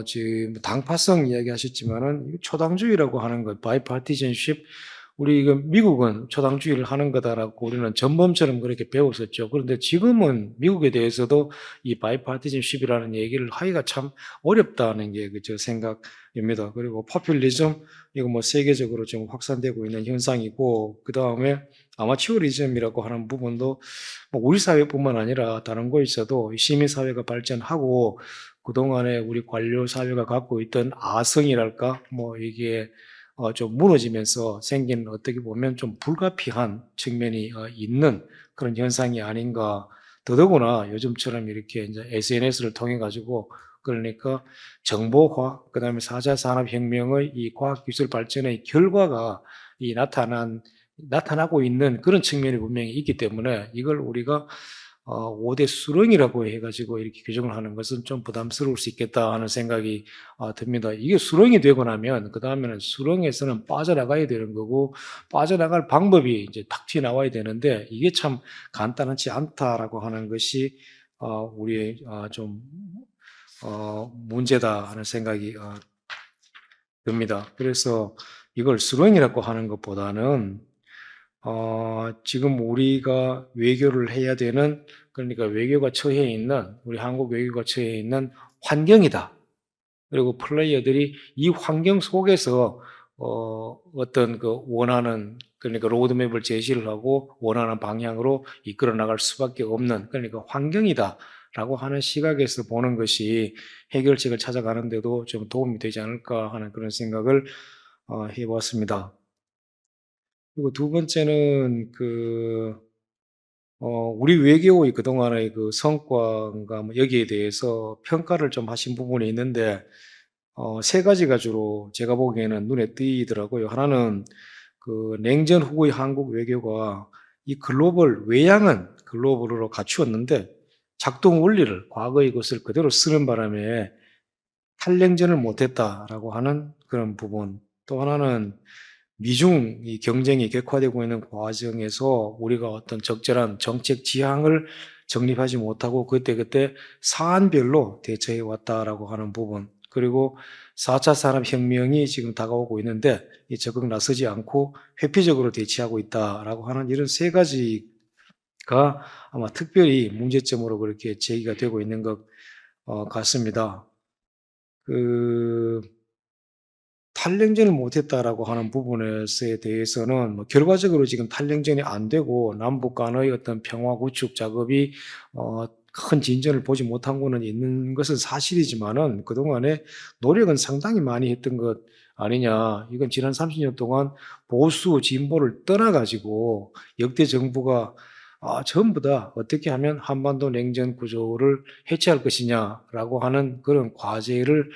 [SPEAKER 3] 지금 당파성 이야기하셨지만은 초당주의라고 하는 것, 바이파티전십, 우리 이거 미국은 초당주의를 하는 거다라고 우리는 전범처럼 그렇게 배웠었죠. 그런데 지금은 미국에 대해서도 이 바이파티전십이라는 얘기를 하기가 참 어렵다는 게 저 생각입니다. 그리고 포퓰리즘, 이거 뭐 세계적으로 지금 확산되고 있는 현상이고, 그 다음에 아마추어리즘이라고 하는 부분도 뭐 우리 사회뿐만 아니라 다른 곳에서도 시민사회가 발전하고 그동안에 우리 관료 사회가 갖고 있던 아성이랄까, 뭐 이게 좀 무너지면서 생긴, 어떻게 보면 좀 불가피한 측면이 있는 그런 현상이 아닌가. 더더구나 요즘처럼 이렇게 이제 SNS를 통해 가지고, 그러니까 정보화, 그다음에 4차 산업혁명의 이 과학기술 발전의 결과가 나타나고 있는 그런 측면이 분명히 있기 때문에, 이걸 우리가 5대 수렁이라고 해가지고 이렇게 규정을 하는 것은 좀 부담스러울 수 있겠다 하는 생각이 듭니다. 이게 수렁이 되고 나면 그 다음에는 수렁에서는 빠져나가야 되는 거고, 빠져나갈 방법이 이제 탁 튀어나와야 되는데, 이게 참 간단하지 않다라고 하는 것이 우리의 좀 문제다 하는 생각이 듭니다. 그래서 이걸 수렁이라고 하는 것보다는 지금 우리가 외교를 해야 되는, 그러니까 외교가 처해 있는, 우리 한국 외교가 처해 있는 환경이다. 그리고 플레이어들이 이 환경 속에서 어떤 그 원하는, 그러니까 로드맵을 제시를 하고 원하는 방향으로 이끌어 나갈 수밖에 없는, 그러니까 환경이다라고 하는 시각에서 보는 것이 해결책을 찾아가는 데도 좀 도움이 되지 않을까 하는 그런 생각을 해보았습니다. 그리고 두 번째는 우리 외교의 그동안의 그 성과가 뭐 여기에 대해서 평가를 좀 하신 부분이 있는데, 세 가지가 주로 제가 보기에는 눈에 띄더라고요. 하나는 그 냉전 후의 한국 외교가 이 글로벌, 외양은 글로벌로 갖추었는데 작동 원리를, 과거의 것을 그대로 쓰는 바람에 탈냉전을 못했다라고 하는 그런 부분. 또 하나는 미중 이 경쟁이 격화되고 있는 과정에서 우리가 어떤 적절한 정책 지향을 정립하지 못하고 그때그때 사안별로 대처해 왔다라고 하는 부분. 그리고 4차 산업혁명이 지금 다가오고 있는데 이 적극 나서지 않고 회피적으로 대치하고 있다라고 하는 이런 세 가지가 아마 특별히 문제점으로 그렇게 제기가 되고 있는 것 같습니다. 탈냉전을 못했다라고 하는 부분에 대해서는 뭐 결과적으로 지금 탈냉전이 안 되고 남북 간의 어떤 평화 구축 작업이 큰 진전을 보지 못한 거는 있는 것은 사실이지만은 그동안에 노력은 상당히 많이 했던 것 아니냐. 이건 지난 30년 동안 보수 진보를 떠나가지고 역대 정부가 전부 다 어떻게 하면 한반도 냉전 구조를 해체할 것이냐라고 하는 그런 과제를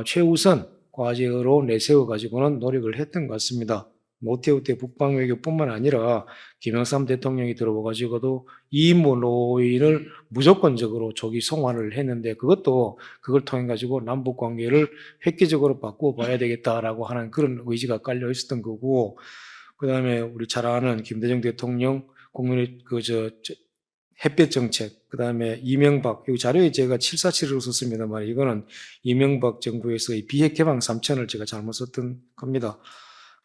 [SPEAKER 3] 최우선 과제로 내세워 가지고는 노력을 했던 것 같습니다. 노태우 때 북방외교뿐만 아니라 김영삼 대통령이 들어와가지고도 이모노인을 무조건적으로 조기 송환을 했는데 그걸 통해 가지고 남북 관계를 획기적으로 바꾸어 봐야 되겠다라고 하는 그런 의지가 깔려 있었던 거고, 그다음에 우리 잘 아는 김대중 대통령 국민의 햇볕 정책, 그다음에 이명박, 이 자료에 제가 747을 썼습니다만 이거는 이명박 정부에서의 비핵 개방 3천을 제가 잘못 썼던 겁니다.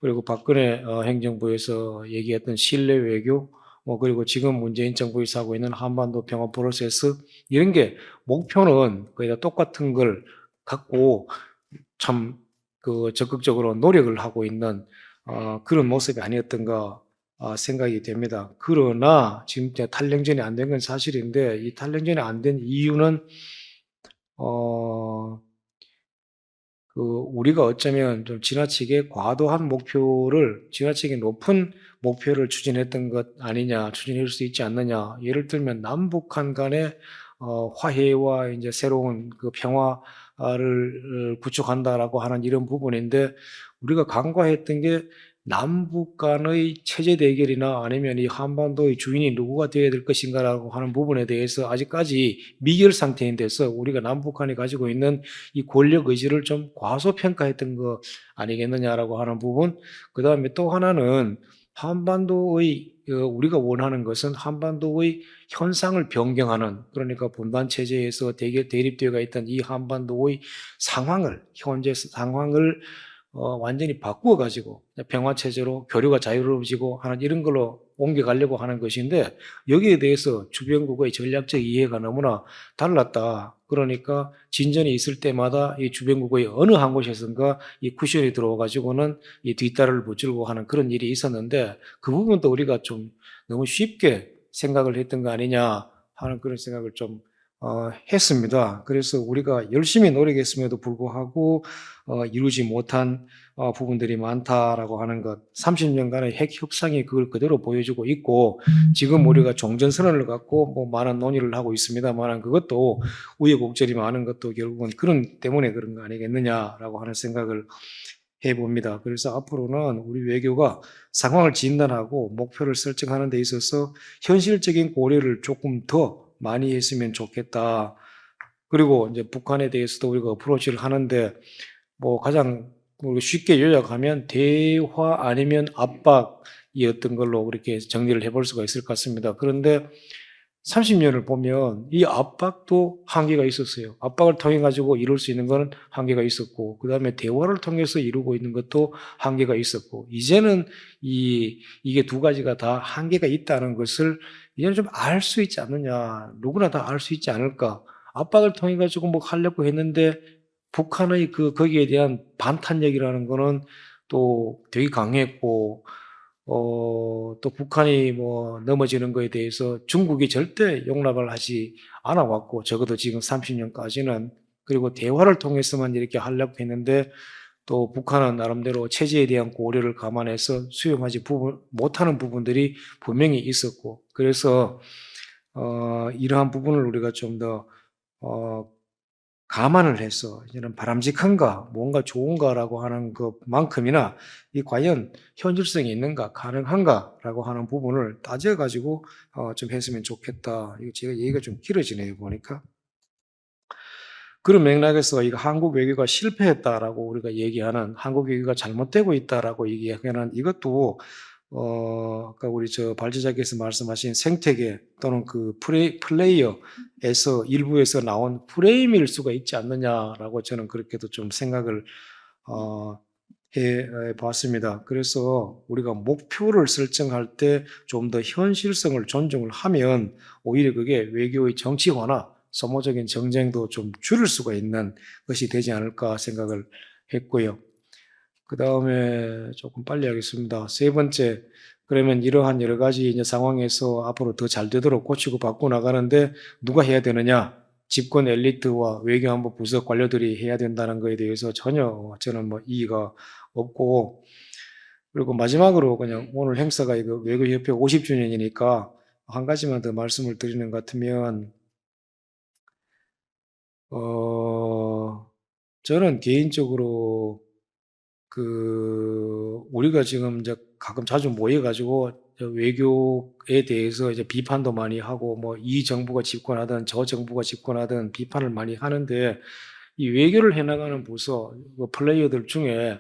[SPEAKER 3] 그리고 박근혜 행정부에서 얘기했던 신뢰 외교, 그리고 지금 문재인 정부에서 하고 있는 한반도 평화 프로세스, 이런 게 목표는 거의 다 똑같은 걸 갖고 참 적극적으로 노력을 하고 있는 그런 모습이 아니었던가 생각이 됩니다. 그러나 지금 탈냉전이 안 된 건 사실인데, 이 탈냉전이 안 된 이유는 우리가 어쩌면 좀 지나치게 높은 목표를 추진했던 것 아니냐, 추진할 수 있지 않느냐. 예를 들면 남북한 간의 화해와 이제 새로운 그 평화를 구축한다라고 하는 이런 부분인데, 우리가 간과했던 게 남북 간의 체제 대결이나 아니면 이 한반도의 주인이 누구가 되어야 될 것인가라고 하는 부분에 대해서 아직까지 미결 상태인 데서 우리가 남북한이 가지고 있는 이 권력 의지를 좀 과소평가했던 거 아니겠느냐라고 하는 부분. 그 다음에 또 하나는 한반도의 우리가 원하는 것은 한반도의 현상을 변경하는, 그러니까 분단 체제에서 대립되어 있던 이 한반도의 현재 상황을 완전히 바꾸어 가지고 평화 체제로 교류가 자유로워지고 하는 이런 걸로 옮겨가려고 하는 것인데, 여기에 대해서 주변국의 전략적 이해가 너무나 달랐다. 그러니까 진전이 있을 때마다 이 주변국의 어느 한 곳에선가 이 쿠션이 들어와 가지고는 이 뒷다리를 붙들고 하는 그런 일이 있었는데, 그 부분도 우리가 좀 너무 쉽게 생각을 했던 거 아니냐 하는 그런 생각을 좀 했습니다. 그래서 우리가 열심히 노력했음에도 불구하고 이루지 못한 부분들이 많다라고 하는 것, 30년간의 핵 협상이 그걸 그대로 보여주고 있고, 지금 우리가 종전선언을 갖고 뭐 많은 논의를 하고 있습니다만, 그것도 우여곡절이 많은 것도 결국은 그런 때문에 그런 거 아니겠느냐라고 하는 생각을 해봅니다. 그래서 앞으로는 우리 외교가 상황을 진단하고 목표를 설정하는 데 있어서 현실적인 고려를 조금 더 많이 했으면 좋겠다. 그리고 이제 북한에 대해서도 우리가 어프로치를 하는데, 뭐 가장 쉽게 요약하면 대화 아니면 압박이었던 걸로 그렇게 정리를 해볼 수가 있을 것 같습니다. 그런데 30년을 보면 이 압박도 한계가 있었어요. 압박을 통해 가지고 이룰 수 있는 것은 한계가 있었고, 그 다음에 대화를 통해서 이루고 있는 것도 한계가 있었고, 이제는 이게 두 가지가 다 한계가 있다는 것을 이제는 좀 알 수 있지 않느냐. 누구나 다 알 수 있지 않을까. 압박을 통해 가지고 뭐 하려고 했는데 북한의 거기에 대한 반탄력이라는 거는 또 되게 강했고, 또 북한이 뭐 넘어지는 거에 대해서 중국이 절대 용납을 하지 않아 왔고, 적어도 지금 30년까지는. 그리고 대화를 통해서만 이렇게 하려고 했는데, 또 북한은 나름대로 체제에 대한 고려를 감안해서 수용하지 못하는 부분들이 분명히 있었고, 그래서 이러한 부분을 우리가 좀 더 감안을 해서 이제는 바람직한가, 뭔가 좋은가라고 하는 것만큼이나 이 과연 현실성이 있는가, 가능한가라고 하는 부분을 따져가지고 좀 했으면 좋겠다. 이거 제가 얘기가 좀 길어지네요, 보니까. 그런 맥락에서 이거 한국 외교가 실패했다라고 우리가 얘기하는, 한국 외교가 잘못되고 있다라고 얘기하는 이것도 아까 우리 발제자께서 말씀하신 생태계 또는 플레이어에서 일부에서 나온 프레임일 수가 있지 않느냐라고 저는 그렇게도 좀 생각을 해 봤습니다. 그래서 우리가 목표를 설정할 때 좀 더 현실성을 존중을 하면 오히려 그게 외교의 정치화나 소모적인 정쟁도 좀 줄일 수가 있는 것이 되지 않을까 생각을 했고요. 그 다음에 조금 빨리 하겠습니다. 세 번째, 그러면 이러한 여러 가지 이제 상황에서 앞으로 더 잘 되도록 고치고 바꾸어 나가는데 누가 해야 되느냐? 집권 엘리트와 외교안보 부서 관료들이 해야 된다는 것에 대해서 전혀 저는 뭐 이의가 없고, 그리고 마지막으로 그냥 오늘 행사가 이거 외교협회 50주년이니까 한 가지만 더 말씀을 드리는 것 같으면, 저는 개인적으로 우리가 지금 이제 가끔 자주 모여가지고 외교에 대해서 이제 비판도 많이 하고 뭐 이 정부가 집권하든 저 정부가 집권하든 비판을 많이 하는데 이 외교를 해나가는 부서, 플레이어들 중에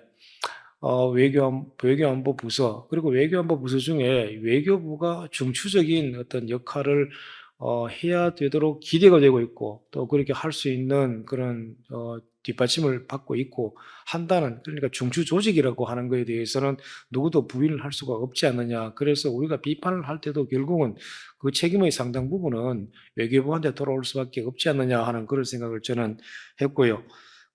[SPEAKER 3] 외교안보 부서, 그리고 외교안보 부서 중에 외교부가 중추적인 어떤 역할을 해야 되도록 기대가 되고 있고, 또 그렇게 할 수 있는 그런 뒷받침을 받고 있고 한다는, 그러니까 중추 조직이라고 하는 것에 대해서는 누구도 부인을 할 수가 없지 않느냐. 그래서 우리가 비판을 할 때도 결국은 그 책임의 상당 부분은 외교부한테 돌아올 수밖에 없지 않느냐 하는 그런 생각을 저는 했고요.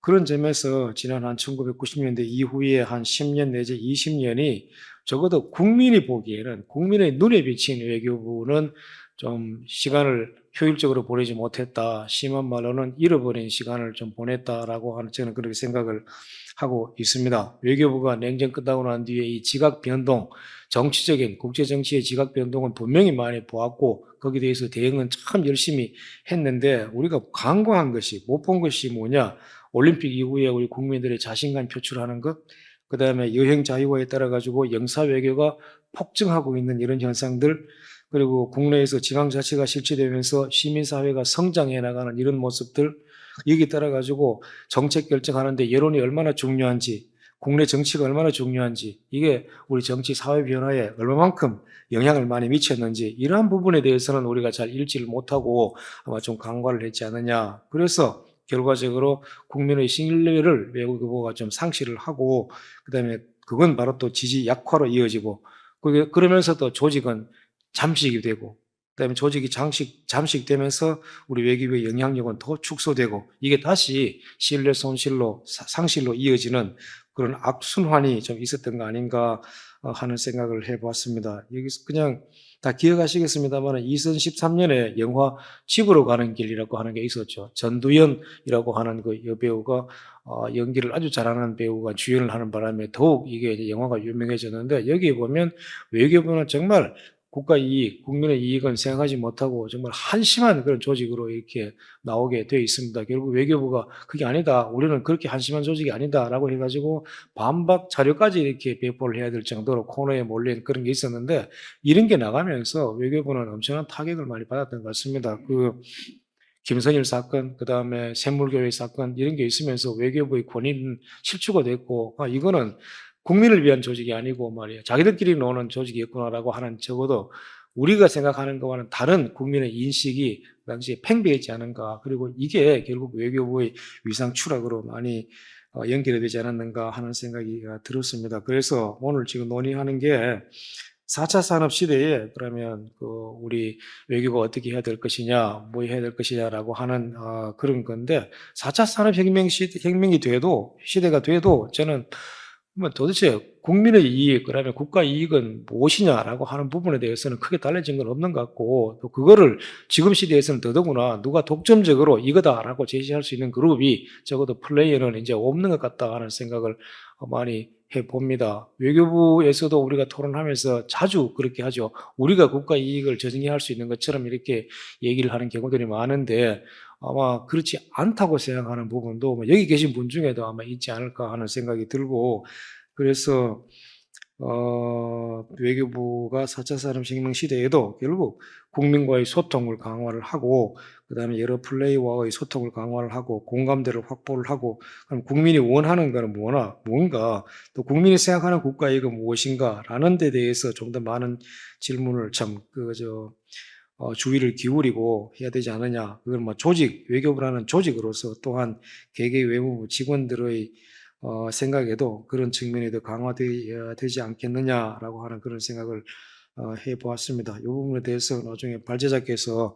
[SPEAKER 3] 그런 점에서 지난 한 1990년대 이후에 한 10년 내지 20년이 적어도 국민이 보기에는, 국민의 눈에 비친 외교부는 좀 시간을 효율적으로 보내지 못했다. 심한 말로는 잃어버린 시간을 좀 보냈다라고 하는, 저는 그렇게 생각을 하고 있습니다. 외교부가 냉전 끝나고 난 뒤에 이 지각 변동, 정치적인 국제 정치의 지각 변동은 분명히 많이 보았고 거기에 대해서 대응은 참 열심히 했는데, 우리가 간과한 것이, 못 본 것이 뭐냐? 올림픽 이후에 우리 국민들의 자신감 표출하는 것, 그 다음에 여행 자유화에 따라 가지고 영사 외교가 폭증하고 있는 이런 현상들, 그리고 국내에서 지방자치가 실시되면서 시민사회가 성장해 나가는 이런 모습들, 여기에 따라 가지고 정책 결정하는데 여론이 얼마나 중요한지, 국내 정치가 얼마나 중요한지, 이게 우리 정치 사회 변화에 얼마만큼 영향을 많이 미쳤는지, 이러한 부분에 대해서는 우리가 잘 읽지를 못하고 아마 좀 간과를 했지 않느냐. 그래서 결과적으로 국민의 신뢰를 외교부가 좀 상실을 하고, 그다음에 그건 바로 또 지지 약화로 이어지고, 그러면서도 조직은 잠식이 되고, 그다음에 조직이 잠식되면서 우리 외교부의 영향력은 더 축소되고, 이게 다시 신뢰 손실로, 상실로 이어지는 그런 악순환이 좀 있었던 거 아닌가 하는 생각을 해보았습니다. 여기서 그냥 다 기억하시겠습니다만 2013년에 영화 집으로 가는 길이라고 하는 게 있었죠. 전두연이라고 하는 그 여배우가 연기를 아주 잘하는 배우가 주연을 하는 바람에 더욱 이게 이제 영화가 유명해졌는데, 여기에 보면 외교부는 정말 국가 이익, 국민의 이익은 생각하지 못하고 정말 한심한 그런 조직으로 이렇게 나오게 되어 있습니다. 결국 외교부가 그게 아니다, 우리는 그렇게 한심한 조직이 아니다라고 해가지고 반박 자료까지 이렇게 배포를 해야 될 정도로 코너에 몰린 그런 게 있었는데, 이런 게 나가면서 외교부는 엄청난 타격을 많이 받았던 것 같습니다. 김선일 사건, 그 다음에 샘물교회 사건, 이런 게 있으면서 외교부의 권위는 실추가 됐고, 이거는 국민을 위한 조직이 아니고 말이야, 자기들끼리 노는 조직이었구나라고 하는, 적어도 우리가 생각하는 것과는 다른 국민의 인식이 그 당시에 팽배했지 않은가. 그리고 이게 결국 외교부의 위상 추락으로 많이 연결이 되지 않았는가 하는 생각이 들었습니다. 그래서 오늘 지금 논의하는 게 4차 산업 시대에 그러면 우리 외교가 어떻게 해야 될 것이냐, 뭐 해야 될 것이냐라고 하는 그런 건데, 4차 산업 혁명이 돼도, 시대가 돼도 저는 도대체 국민의 이익, 그다음에 국가 이익은 무엇이냐라고 하는 부분에 대해서는 크게 달라진 건 없는 것 같고, 또 그거를 지금 시대에서는 더더구나 누가 독점적으로 이거다라고 제시할 수 있는 그룹이 적어도 플레이어는 이제 없는 것 같다 하는 생각을 많이 해봅니다. 외교부에서도 우리가 토론하면서 자주 그렇게 하죠. 우리가 국가 이익을 저정할 수 있는 것처럼 이렇게 얘기를 하는 경우들이 많은데, 아마 그렇지 않다고 생각하는 부분도 여기 계신 분 중에도 아마 있지 않을까 하는 생각이 들고, 그래서 외교부가 4차 산업혁명 시대에도 결국 국민과의 소통을 강화를 하고, 그 다음에 여러 플레이와의 소통을 강화를 하고, 공감대를 확보를 하고, 그럼 국민이 원하는 것은 뭔가, 또 국민이 생각하는 국가 이익은 무엇인가 라는 데 대해서 좀 더 많은 질문을 주의를 기울이고 해야 되지 않느냐. 그건 외교부라는 조직으로서 또한 개개 외무부 직원들의 생각에도 그런 측면이 더 강화되어야 되지 않겠느냐라고 하는 그런 생각을 해보았습니다. 이 부분에 대해서 나중에 발제자께서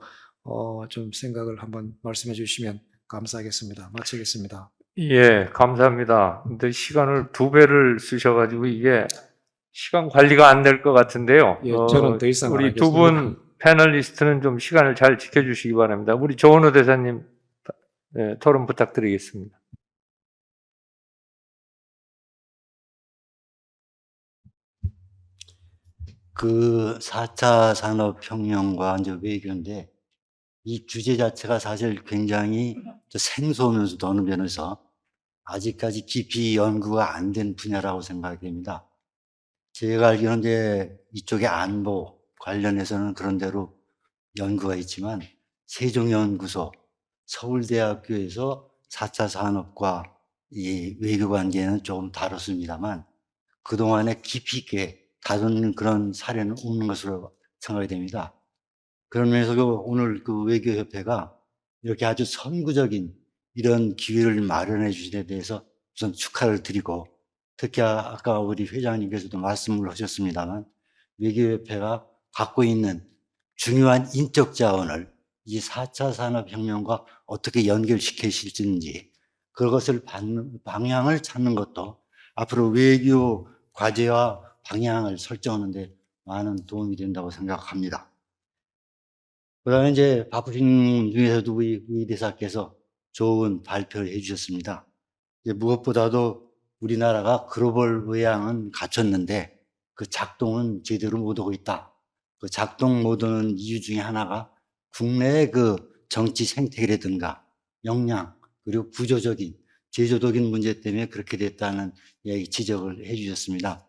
[SPEAKER 3] 좀 생각을 한번 말씀해 주시면 감사하겠습니다. 마치겠습니다.
[SPEAKER 1] 예, 감사합니다. 근데 시간을 2배를 쓰셔가지고 이게 시간 관리가 안 될 것 같은데요.
[SPEAKER 3] 예, 저는 더 이상 안
[SPEAKER 1] 우리 두
[SPEAKER 3] 하겠습니다.
[SPEAKER 1] 분 패널리스트는 좀 시간을 잘 지켜주시기 바랍니다. 우리 조은호 대사님 토론 부탁드리겠습니다.
[SPEAKER 4] 그 4차 산업혁명과 이제 외교인데, 이 주제 자체가 사실 굉장히 생소하면서도 어느 면에서 아직까지 깊이 연구가 안 된 분야라고 생각이 됩니다. 제가 알기로는 이제 이쪽의 안보 관련해서는 그런 대로 연구가 있지만 세종연구소, 서울대학교에서 4차 산업과 이 외교 관계는 조금 다뤘습니다만 그동안에 깊이 있게 다루는 그런 사례는 없는 것으로 생각이 됩니다. 그런 면에서 오늘 그 외교협회가 이렇게 아주 선구적인 이런 기회를 마련해 주신 데 대해서 우선 축하를 드리고, 특히 아까 우리 회장님께서도 말씀을 하셨습니다만 외교협회가 갖고 있는 중요한 인적 자원을 이 4차 산업혁명과 어떻게 연결시키실지 그것을 방향을 찾는 것도 앞으로 외교 과제와 방향을 설정하는 데 많은 도움이 된다고 생각합니다. 그다음에 이제 바쁘신 중에서도 우리 대사께서 좋은 발표를 해주셨습니다. 무엇보다도 우리나라가 글로벌 외양은 갖췄는데 그 작동은 제대로 못하고 있다. 그 작동 못하는 이유 중에 하나가 국내의 그 정치 생태계라든가 역량 그리고 구조적인 제도적인 문제 때문에 그렇게 됐다는 지적을 해주셨습니다.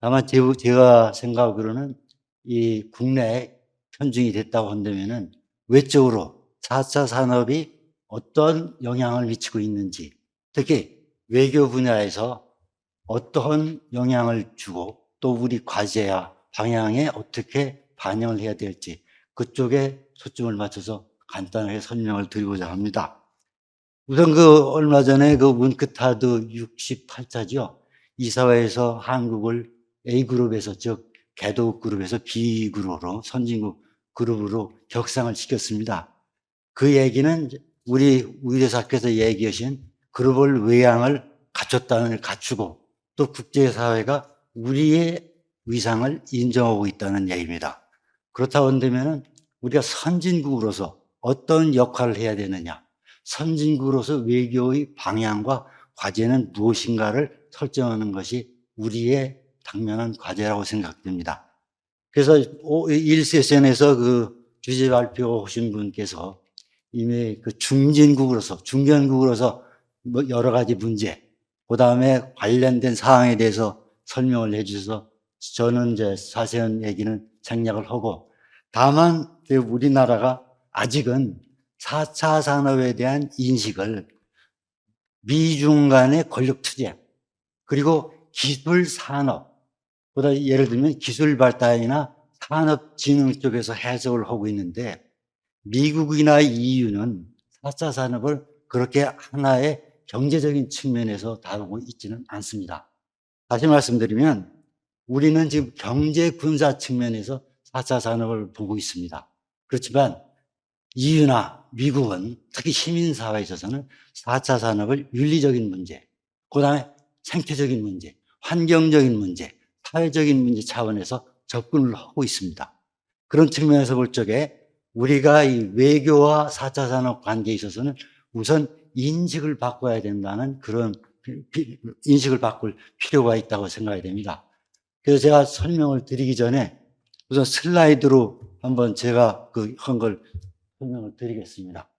[SPEAKER 4] 다만 제가 생각으로는 이 국내에 편중이 됐다고 한다면은 외적으로 4차 산업이 어떤 영향을 미치고 있는지, 특히 외교 분야에서 어떠한 영향을 주고 또 우리 과제와 방향에 어떻게 반영을 해야 될지 그쪽에 초점을 맞춰서 간단하게 설명을 드리고자 합니다. 우선 얼마 전에 문크타드 68차죠. 이사회에서 한국을 A그룹에서, 즉 개도국 그룹에서 B그룹으로, 선진국 그룹으로 격상을 시켰습니다. 그 얘기는 우리 대사께서 얘기하신 글로벌 외양을 갖추고 또 국제사회가 우리의 위상을 인정하고 있다는 얘기입니다. 그렇다고 한다면 우리가 선진국으로서 어떤 역할을 해야 되느냐, 선진국으로서 외교의 방향과 과제는 무엇인가를 설정하는 것이 우리의 당면한 과제라고 생각됩니다. 그래서 1세션에서 주제 발표하신 분께서 이미 중견국으로서 여러 가지 문제, 그 다음에 관련된 사항에 대해서 설명을 해주셔서 저는 이제 자세한 얘기는 생략을 하고, 다만 우리나라가 아직은 4차 산업에 대한 인식을 미중 간의 권력 투쟁, 그리고 기술 산업, 보다 예를 들면 기술 발달이나 산업 진흥 쪽에서 해석을 하고 있는데 미국이나 EU는 4차 산업을 그렇게 하나의 경제적인 측면에서 다루고 있지는 않습니다. 다시 말씀드리면 우리는 지금 경제 군사 측면에서 4차 산업을 보고 있습니다. 그렇지만 EU나 미국은 특히 시민사회에 있어서는 4차 산업을 윤리적인 문제, 그 다음에 생태적인 문제, 환경적인 문제, 사회적인 문제 차원에서 접근을 하고 있습니다. 그런 측면에서 볼 적에 우리가 이 외교와 4차 산업 관계에 있어서는 우선 인식을 바꿔야 된다는 그런 인식을 바꿀 필요가 있다고 생각이 됩니다. 그래서 제가 설명을 드리기 전에 우선 슬라이드로 한번 제가 한 걸 설명을 드리겠습니다.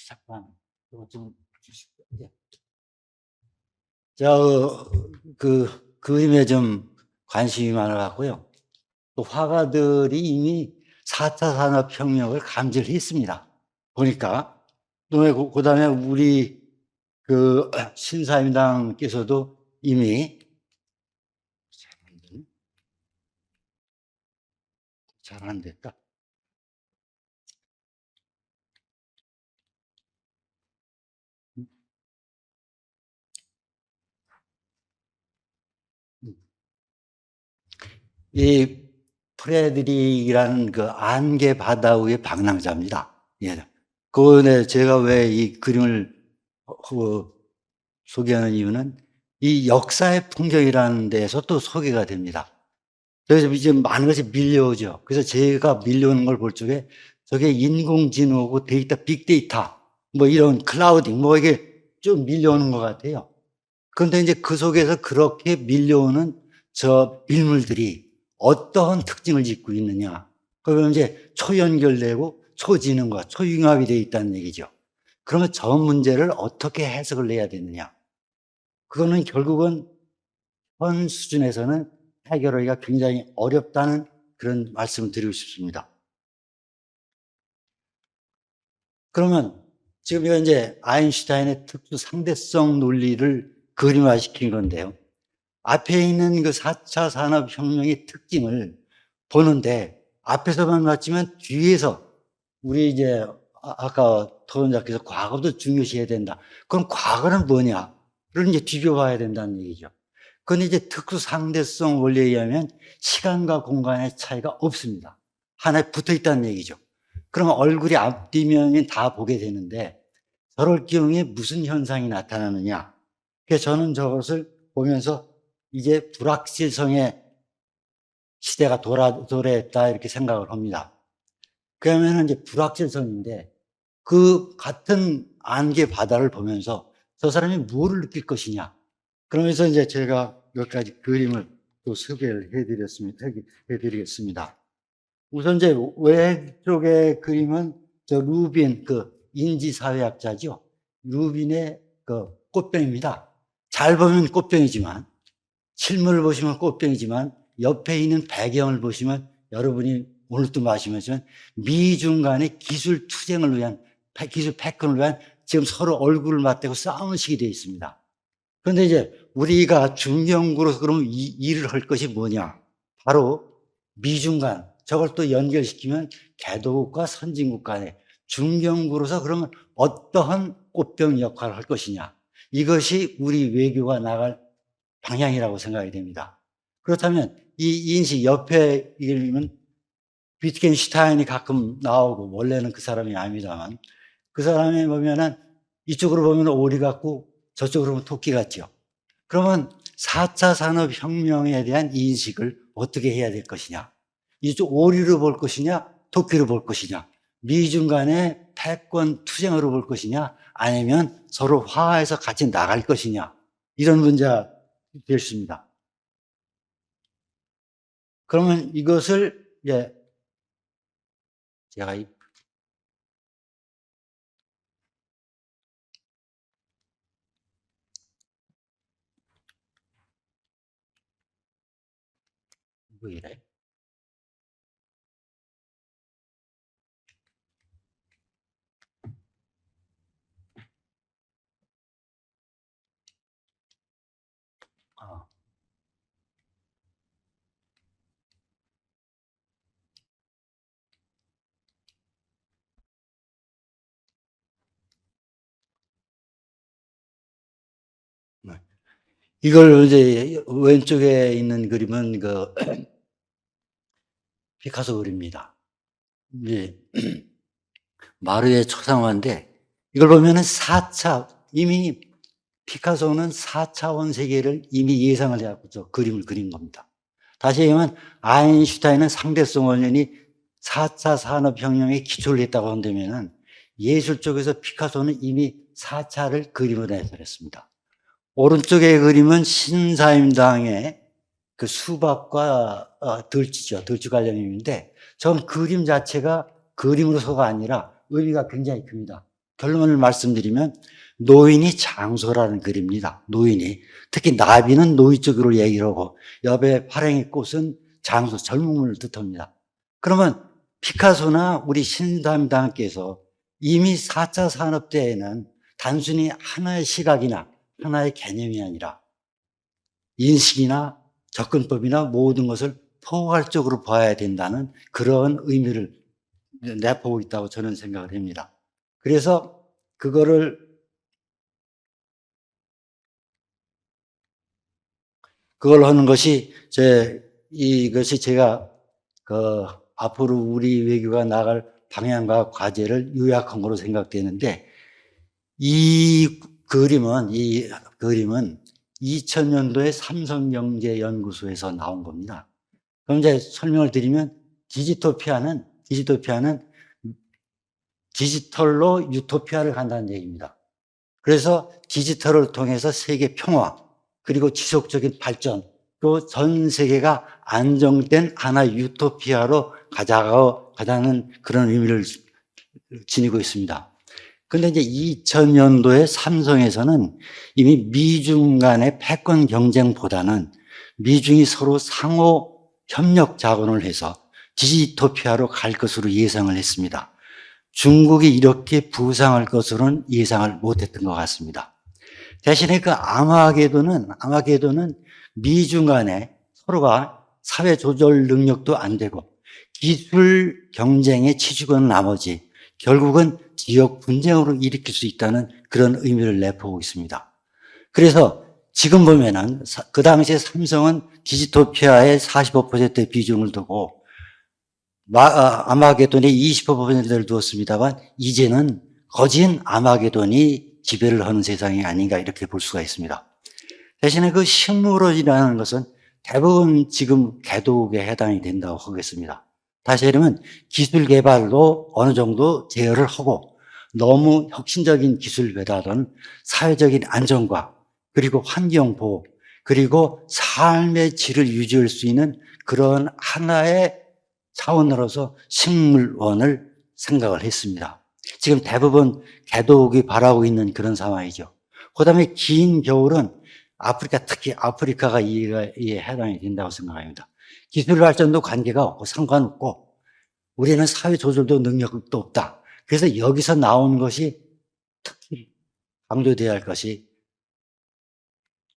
[SPEAKER 4] 잠깐, 이거 좀 주시고요. 제가 그림에 좀 관심이 많아갖고요. 또 화가들이 이미 4차 산업혁명을 감지를 했습니다. 보니까. 또 그 다음에 우리 신사임당께서도 이미 잘 안 됐다. 이 프레드릭이라는 안개 바다 위의 방랑자입니다. 예. 제가 왜 이 그림을 소개하는 이유는 이 역사의 풍경이라는 데에서 또 소개가 됩니다. 그래서 이제 많은 것이 밀려오죠. 그래서 제가 밀려오는 걸 볼 적에 저게 인공지능하고 데이터, 빅데이터, 이런 클라우딩, 이게 좀 밀려오는 것 같아요. 그런데 이제 그 속에서 그렇게 밀려오는 저 밀물들이 어떠한 특징을 짓고 있느냐. 그러면 이제 초연결되고 초지능과 초융합이 되어 있다는 얘기죠. 그러면 저 문제를 어떻게 해석을 내야 되느냐? 그거는 결국은 현 수준에서는 해결하기가 굉장히 어렵다는 그런 말씀을 드리고 싶습니다. 그러면 지금 이거 이제 아인슈타인의 특수 상대성 논리를 그림화시킨 건데요. 앞에 있는 그 4차 산업혁명의 특징을 보는데 앞에서만 봤지만 뒤에서 우리 이제 아까 토론자께서 과거도 중요시해야 된다. 그럼 과거는 뭐냐? 를 이제 뒤져봐야 된다는 얘기죠. 그런데 이제 특수 상대성 원리에 의하면 시간과 공간의 차이가 없습니다. 하나에 붙어 있다는 얘기죠. 그러면 얼굴이 앞뒤면이 다 보게 되는데 저럴 경우에 무슨 현상이 나타나느냐? 그래서 저는 저것을 보면서 이제 불확실성의 시대가 도래했다 이렇게 생각을 합니다. 그러면 이제 불확실성인데 그 같은 안개 바다를 보면서 저 사람이 무엇을 느낄 것이냐. 그러면서 이제 제가 몇 가지 그림을 또 소개를 해드리겠습니다. 우선 이제 왼쪽의 그림은 저 루빈 그 인지사회학자죠. 루빈의 그 꽃병입니다. 잘 보면 꽃병이지만 실물을 보시면 꽃병이지만 옆에 있는 배경을 보시면 여러분이 오늘 또 마시면서 미중 간의 기술 투쟁을 위한 기술 패권을 위한 지금 서로 얼굴을 맞대고 싸우는 식이 되어 있습니다. 그런데 이제 우리가 중견국으로서 그러면 이 일을 할 것이 뭐냐? 바로 미중 간 저걸 또 연결시키면 개도국과 선진국 간의 중견국으로서 그러면 어떠한 꽃병 역할을 할 것이냐? 이것이 우리 외교가 나갈 방향이라고 생각이 됩니다. 그렇다면 이 인식 옆에 이름은 위트겐슈타인이 가끔 나오고 원래는 그 사람이 아닙니다만 그 사람이 보면은 이쪽으로 보면 오리 같고 저쪽으로 보면 토끼 같죠. 그러면 4차 산업혁명에 대한 인식을 어떻게 해야 될 것이냐. 이쪽 오리로 볼 것이냐 토끼로 볼 것이냐. 미중 간의 패권 투쟁으로 볼 것이냐 아니면 서로 화해해서 같이 나갈 것이냐. 이런 문제가 될 수 있습니다. 그러면 이것을 제가 뭐 이래? 아. 이걸 이제 왼쪽에 있는 그림은 그 피카소 그림입니다. 이제 마르의 초상화인데 이걸 보면은 4차 이미 피카소는 4차원 세계를 이미 예상을 해갖고 저 그림을 그린 겁니다. 다시 얘기하면 아인슈타인은 상대성 원론이 4차 산업혁명에 기초를 했다고 한다면은 예술 쪽에서 피카소는 이미 4차를 그림을 해설했습니다. 오른쪽의 그림은 신사임당의 그 수박과 들쥐죠. 들쥐 관련임인데 전 그림 자체가 그림으로서가 아니라 의미가 굉장히 큽니다. 결론을 말씀드리면 노인이 장소라는 글입니다. 노인이. 특히 나비는 노이 쪽으로 얘기를 하고 옆에 파랭이 꽃은 장소, 젊음을 뜻합니다. 그러면 피카소나 우리 신사임당께서 이미 4차 산업 때에는 단순히 하나의 시각이나 하나의 개념이 아니라 인식이나 접근법이나 모든 것을 포괄적으로 봐야 된다는 그런 의미를 내포하고 있다고 저는 생각을 합니다. 그래서 그걸 하는 것이 이것이 제가 앞으로 우리 외교가 나갈 방향과 과제를 요약한 거로 생각되는데 이 그림은 2000년도에 삼성경제연구소에서 나온 겁니다. 그럼 이제 설명을 드리면 디지토피아는 디지털로 유토피아를 간다는 얘기입니다. 그래서 디지털을 통해서 세계 평화 그리고 지속적인 발전 또 전 세계가 안정된 하나의 유토피아로 가자는 그런 의미를 지니고 있습니다. 근데 이제 2000년도에 삼성에서는 이미 미중 간의 패권 경쟁보다는 미중이 서로 상호 협력 자본을 해서 디지토피아로 갈 것으로 예상을 했습니다. 중국이 이렇게 부상할 것으로는 예상을 못했던 것 같습니다. 대신에 그 아마게도는 미중 간에 서로가 사회 조절 능력도 안 되고 기술 경쟁에 치중한 나머지 결국은 지역 분쟁으로 일으킬 수 있다는 그런 의미를 내포하고 있습니다. 그래서 지금 보면은 그 당시에 삼성은 디지토피아의 45%의 비중을 두고 아마게돈에 25%를 두었습니다만 이제는 거진 아마게돈이 지배를 하는 세상이 아닌가 이렇게 볼 수가 있습니다. 대신에 그 식물원이라는 것은 대부분 지금 개도국에 해당이 된다고 하겠습니다. 다시 말하면 기술 개발도 어느 정도 제어를 하고 너무 혁신적인 기술보다는 사회적인 안정과 그리고 환경 보호 그리고 삶의 질을 유지할 수 있는 그런 하나의 차원으로서 식물원을 생각을 했습니다. 지금 대부분 개도국이 바라고 있는 그런 상황이죠. 그 다음에 긴 겨울은 특히 아프리카가 이에 해당이 된다고 생각합니다. 기술 발전도 관계가 없고 상관없고 우리는 사회 조절도 능력도 없다. 그래서 여기서 나온 것이 특히 강조되어야 할 것이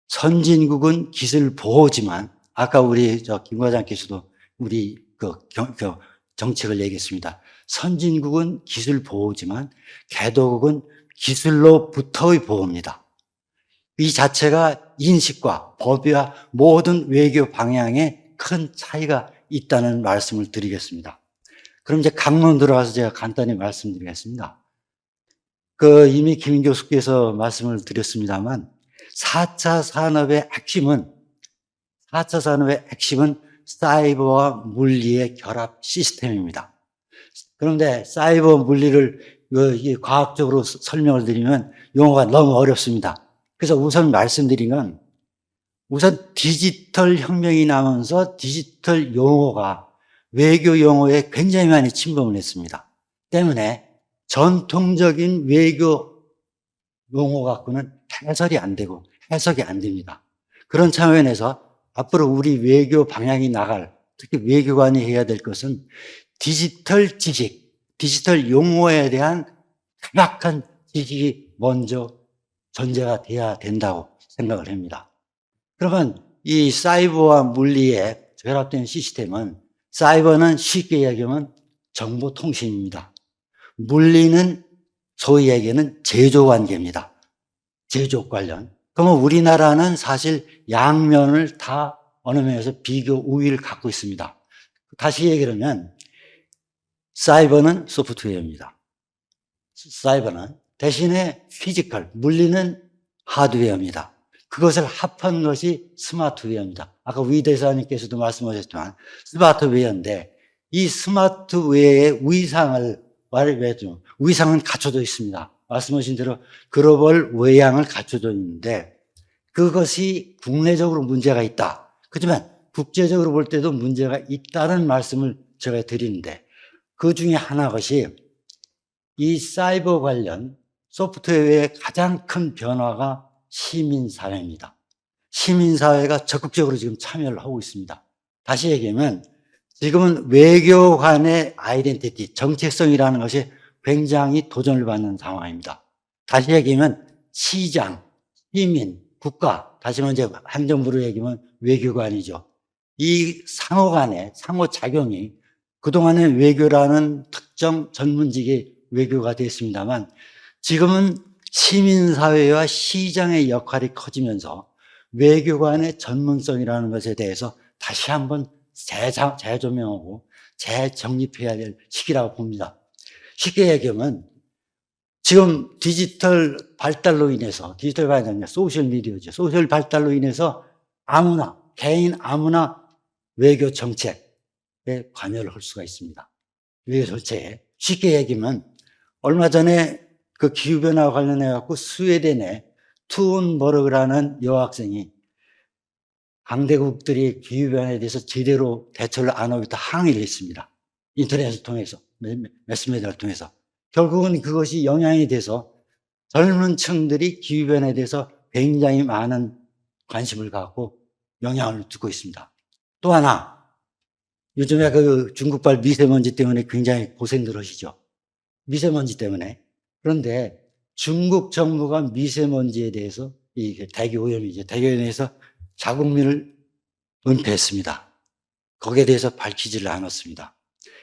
[SPEAKER 4] 선진국은 기술 보호지만 아까 우리 김 과장께서도 우리 정책을 얘기했습니다. 선진국은 기술 보호지만 개도국은 기술로부터의 보호입니다. 이 자체가 인식과 법과 모든 외교 방향에 큰 차이가 있다는 말씀을 드리겠습니다. 그럼 이제 강론 들어가서 제가 간단히 말씀드리겠습니다. 이미 김 교수께서 말씀을 드렸습니다만 4차 산업의 핵심은 사이버와 물리의 결합 시스템입니다. 그런데 사이버 물리를 과학적으로 설명을 드리면 용어가 너무 어렵습니다. 그래서 우선 말씀드린 건 우선 디지털 혁명이 나면서 디지털 용어가 외교 용어에 굉장히 많이 침범을 했습니다. 때문에 전통적인 외교 용어 갖고는 해설이 안 되고 해석이 안 됩니다. 그런 차원에서 앞으로 우리 외교 방향이 특히 외교관이 해야 될 것은 디지털 지식, 디지털 용어에 대한 정확한 지식이 먼저 전제가 돼야 된다고 생각을 합니다. 그러면 이 사이버와 물리의 결합된 시스템은 사이버는 쉽게 얘기하면 정보통신입니다. 물리는 소위 얘기하는 제조관계입니다. 제조 관련. 그러면 우리나라는 사실 양면을 다 어느 면에서 비교 우위를 갖고 있습니다. 다시 얘기를 하면 사이버는 소프트웨어입니다. 사이버는 대신에 피지컬, 물리는 하드웨어입니다. 그것을 합한 것이 스마트웨어입니다. 아까 위 대사님께서도 말씀하셨지만 스마트웨어인데 이 스마트웨어의 위상을 말해주면 위상은 갖춰져 있습니다. 말씀하신 대로 글로벌 외양을 갖춰져 있는데 그것이 국내적으로 문제가 있다. 그렇지만 국제적으로 볼 때도 문제가 있다는 말씀을 제가 드리는데 그 중에 하나 것이 이 사이버 관련 소프트웨어의 가장 큰 변화가 시민사회입니다. 시민사회가 적극적으로 지금 참여를 하고 있습니다. 다시 얘기하면 지금은 외교 간의 아이덴티티, 정체성이라는 것이 굉장히 도전을 받는 상황입니다. 다시 얘기하면 시장, 시민, 국가, 다시 말해 이제 행정부로 얘기하면 외교관이죠. 이 상호 간의 상호작용이 그동안의 외교라는 특정 전문직의 외교가 됐습니다만 지금은 시민사회와 시장의 역할이 커지면서 외교관의 전문성이라는 것에 대해서 다시 한번 재조명하고 재정립해야 될 시기라고 봅니다. 쉽게 얘기하면 지금 디지털 발달로 인해서 소셜미디어죠. 소셜 발달로 인해서 개인 아무나 외교 정책에 관여를 할 수가 있습니다. 외교 정책에. 쉽게 얘기하면 얼마 전에 그 기후변화와 관련해갖고 스웨덴의 투온버그라는 여학생이 강대국들이 기후변화에 대해서 제대로 대처를 안 하고 있다 항의를 했습니다. 인터넷을 통해서, 매스미디어를 통해서. 결국은 그것이 영향이 돼서 젊은 층들이 기후변화에 대해서 굉장히 많은 관심을 갖고 영향을 주고 있습니다. 또 하나, 요즘에 그 중국발 미세먼지 때문에 굉장히 고생들 하시죠. 미세먼지 때문에. 그런데 중국 정부가 미세먼지에 대해서 이 대기오염이죠. 대기오염에서 자국민을 은폐했습니다. 거기에 대해서 밝히지를 않았습니다.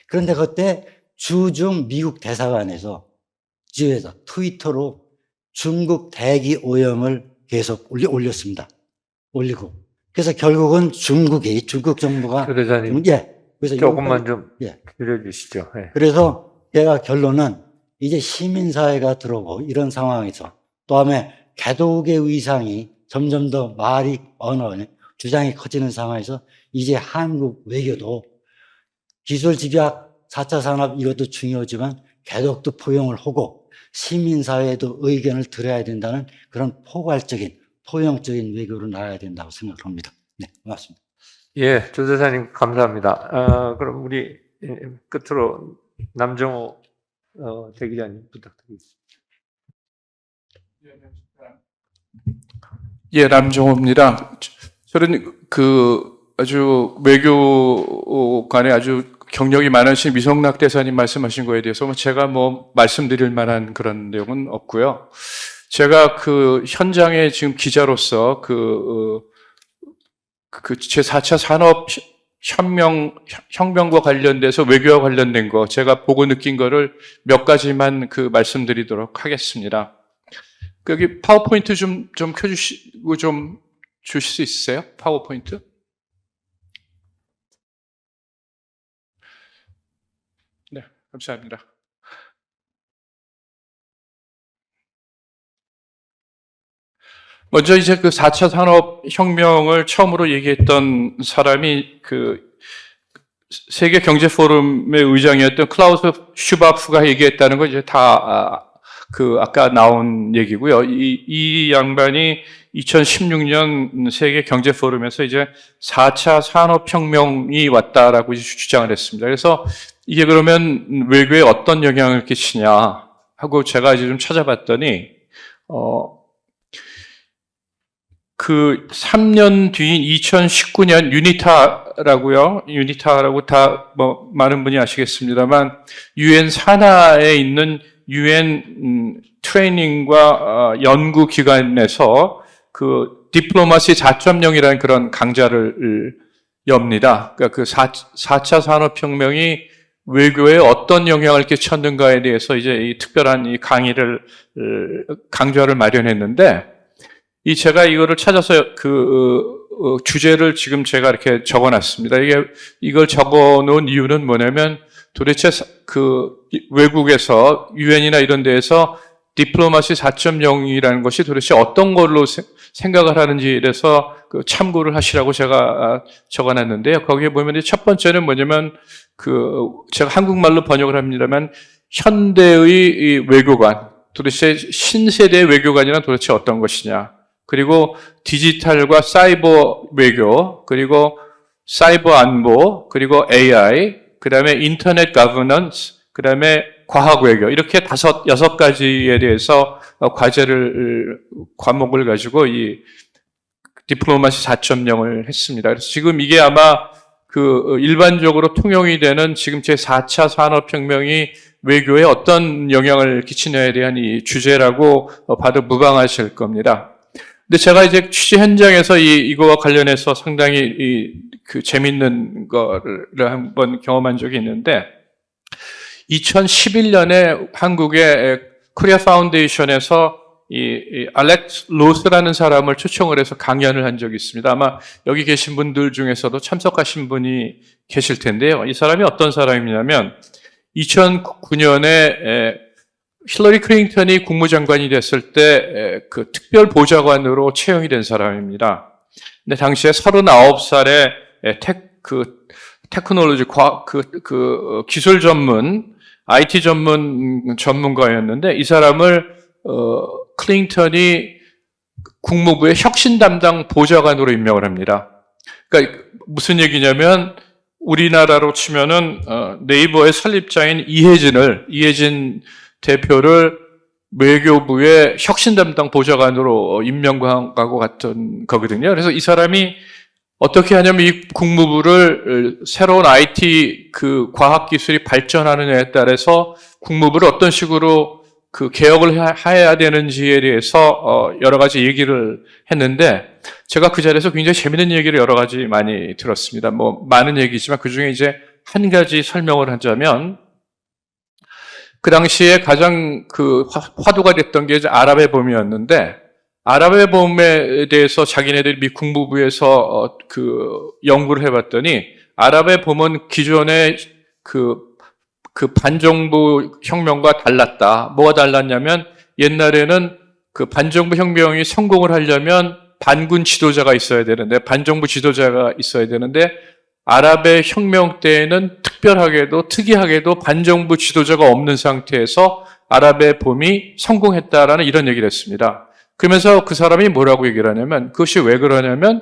[SPEAKER 4] 그런데 그때 주중 미국 대사관에서 트위터로 중국 대기오염을 계속 올렸습니다. 올리고. 그래서 결국은 중국 정부가
[SPEAKER 1] 조 대사님
[SPEAKER 4] 그래서
[SPEAKER 1] 조금만 좀
[SPEAKER 4] 예.
[SPEAKER 1] 줄여주시죠. 예.
[SPEAKER 4] 그래서 제가 결론은 이제 시민사회가 들어오고 이런 상황에서 또 다음에 개독의 위상이 점점 더 주장이 커지는 상황에서 이제 한국 외교도 기술 집약, 4차 산업 이것도 중요하지만 개독도 포용을 하고 시민사회도 의견을 들어야 된다는 그런 포괄적인 포용적인 외교로 나가야 된다고 생각합니다. 네, 고맙습니다.
[SPEAKER 1] 예, 조 대사님 감사합니다. 그럼 우리 끝으로 남정호 대기자님 부탁드리겠습니다.
[SPEAKER 5] 예, 남정호입니다. 저는 아주 외교 관에 아주 경력이 많으신 미성락 대사님 말씀하신 거에 대해서 제가 말씀드릴 만한 그런 내용은 없고요. 제가 현장에 지금 기자로서 제4차 산업혁명과 관련돼서 외교와 관련된 거 제가 보고 느낀 거를 몇 가지만 말씀드리도록 하겠습니다. 여기 파워포인트 좀 켜주시고 좀 주실 수 있으세요? 파워포인트? 네, 감사합니다. 먼저 이제 4차 산업혁명을 처음으로 얘기했던 사람이 세계 경제 포럼의 의장이었던 클라우스 슈바프가 얘기했다는 건 이제 다 아까 나온 얘기고요. 이 양반이 2016년 세계 경제 포럼에서 이제 4차 산업혁명이 왔다라고 주장을 했습니다. 그래서 이게 그러면 외교에 어떤 영향을 끼치냐 하고 제가 이제 좀 찾아봤더니 3년 뒤인 2019년 유니타라고 다 많은 분이 아시겠습니다만 유엔 산하에 있는 유엔 트레이닝과 연구 기관에서 디플로마시 4.0이라는 그런 강좌를 엽니다. 그러니까 4차 산업혁명이 외교에 어떤 영향을 끼쳤는가에 대해서 이제 이 특별한 이 강좌를 마련했는데 제가 이거를 찾아서 주제를 지금 제가 이렇게 적어놨습니다. 이걸 적어놓은 이유는 뭐냐면 도대체 외국에서 유엔이나 이런 데에서 디플로마시 4.0이라는 것이 도대체 어떤 걸로 생각을 하는지에 대해서 참고를 하시라고 제가 적어놨는데요. 거기에 보면 첫 번째는 뭐냐면 제가 한국말로 번역을 합니다만 현대의 외교관, 도대체 신세대의 외교관이란 도대체 어떤 것이냐. 그리고 디지털과 사이버 외교, 그리고 사이버 안보, 그리고 AI, 그 다음에 인터넷 가버넌스, 그 다음에 과학 외교, 이렇게 6가지에 대해서 과목을 가지고 이 디플로마시 4.0을 했습니다. 그래서 지금 이게 아마 일반적으로 통용이 되는 지금 제4차 산업혁명이 외교에 어떤 영향을 끼치냐에 대한 이 주제라고 봐도 무방하실 겁니다. 근데 제가 이제 취재 현장에서 이거와 관련해서 상당히 재밌는 거를 한번 경험한 적이 있는데, 2011년에 한국의 코리아 파운데이션에서 이 알렉스 로스라는 사람을 초청을 해서 강연을 한 적이 있습니다. 아마 여기 계신 분들 중에서도 참석하신 분이 계실 텐데요. 이 사람이 어떤 사람이냐면 2009년에 힐러리 클린턴이 국무장관이 됐을 때 특별 보좌관으로 채용이 된 사람입니다. 근데 당시에 39살에 테크놀로지 기술 전문 IT 전문가였는데 이 사람을 클린턴이 국무부의 혁신 담당 보좌관으로 임명을 합니다. 그러니까 무슨 얘기냐면 우리나라로 치면은 네이버의 설립자인 이혜진 대표를 외교부의 혁신 담당 보좌관으로 임명하고 갔던 거거든요. 그래서 이 사람이 어떻게 하냐면 이 국무부를 새로운 IT 그 과학 기술이 발전하느냐에 따라서 국무부를 어떤 식으로 그 개혁을 해야 되는지에 대해서 여러 가지 얘기를 했는데 제가 그 자리에서 굉장히 재밌는 얘기를 여러 가지 많이 들었습니다. 뭐 많은 얘기지만 그 중에 이제 한 가지 설명을 하자면 그 당시에 가장 그 화두가 됐던 게 이제 아랍의 봄이었는데 아랍의 봄에 대해서 자기네들이 미 국무부에서 그 연구를 해봤더니 아랍의 봄은 기존의 그 반정부 혁명과 달랐다. 뭐가 달랐냐면 옛날에는 그 반정부 혁명이 성공을 하려면 반군 지도자가 있어야 되는데 반정부 지도자가 있어야 되는데 아랍의 혁명 때에는 특이하게도 반정부 지도자가 없는 상태에서 아랍의 봄이 성공했다라는 이런 얘기를 했습니다. 그러면서 그 사람이 뭐라고 얘기를 하냐면 그것이 왜 그러냐면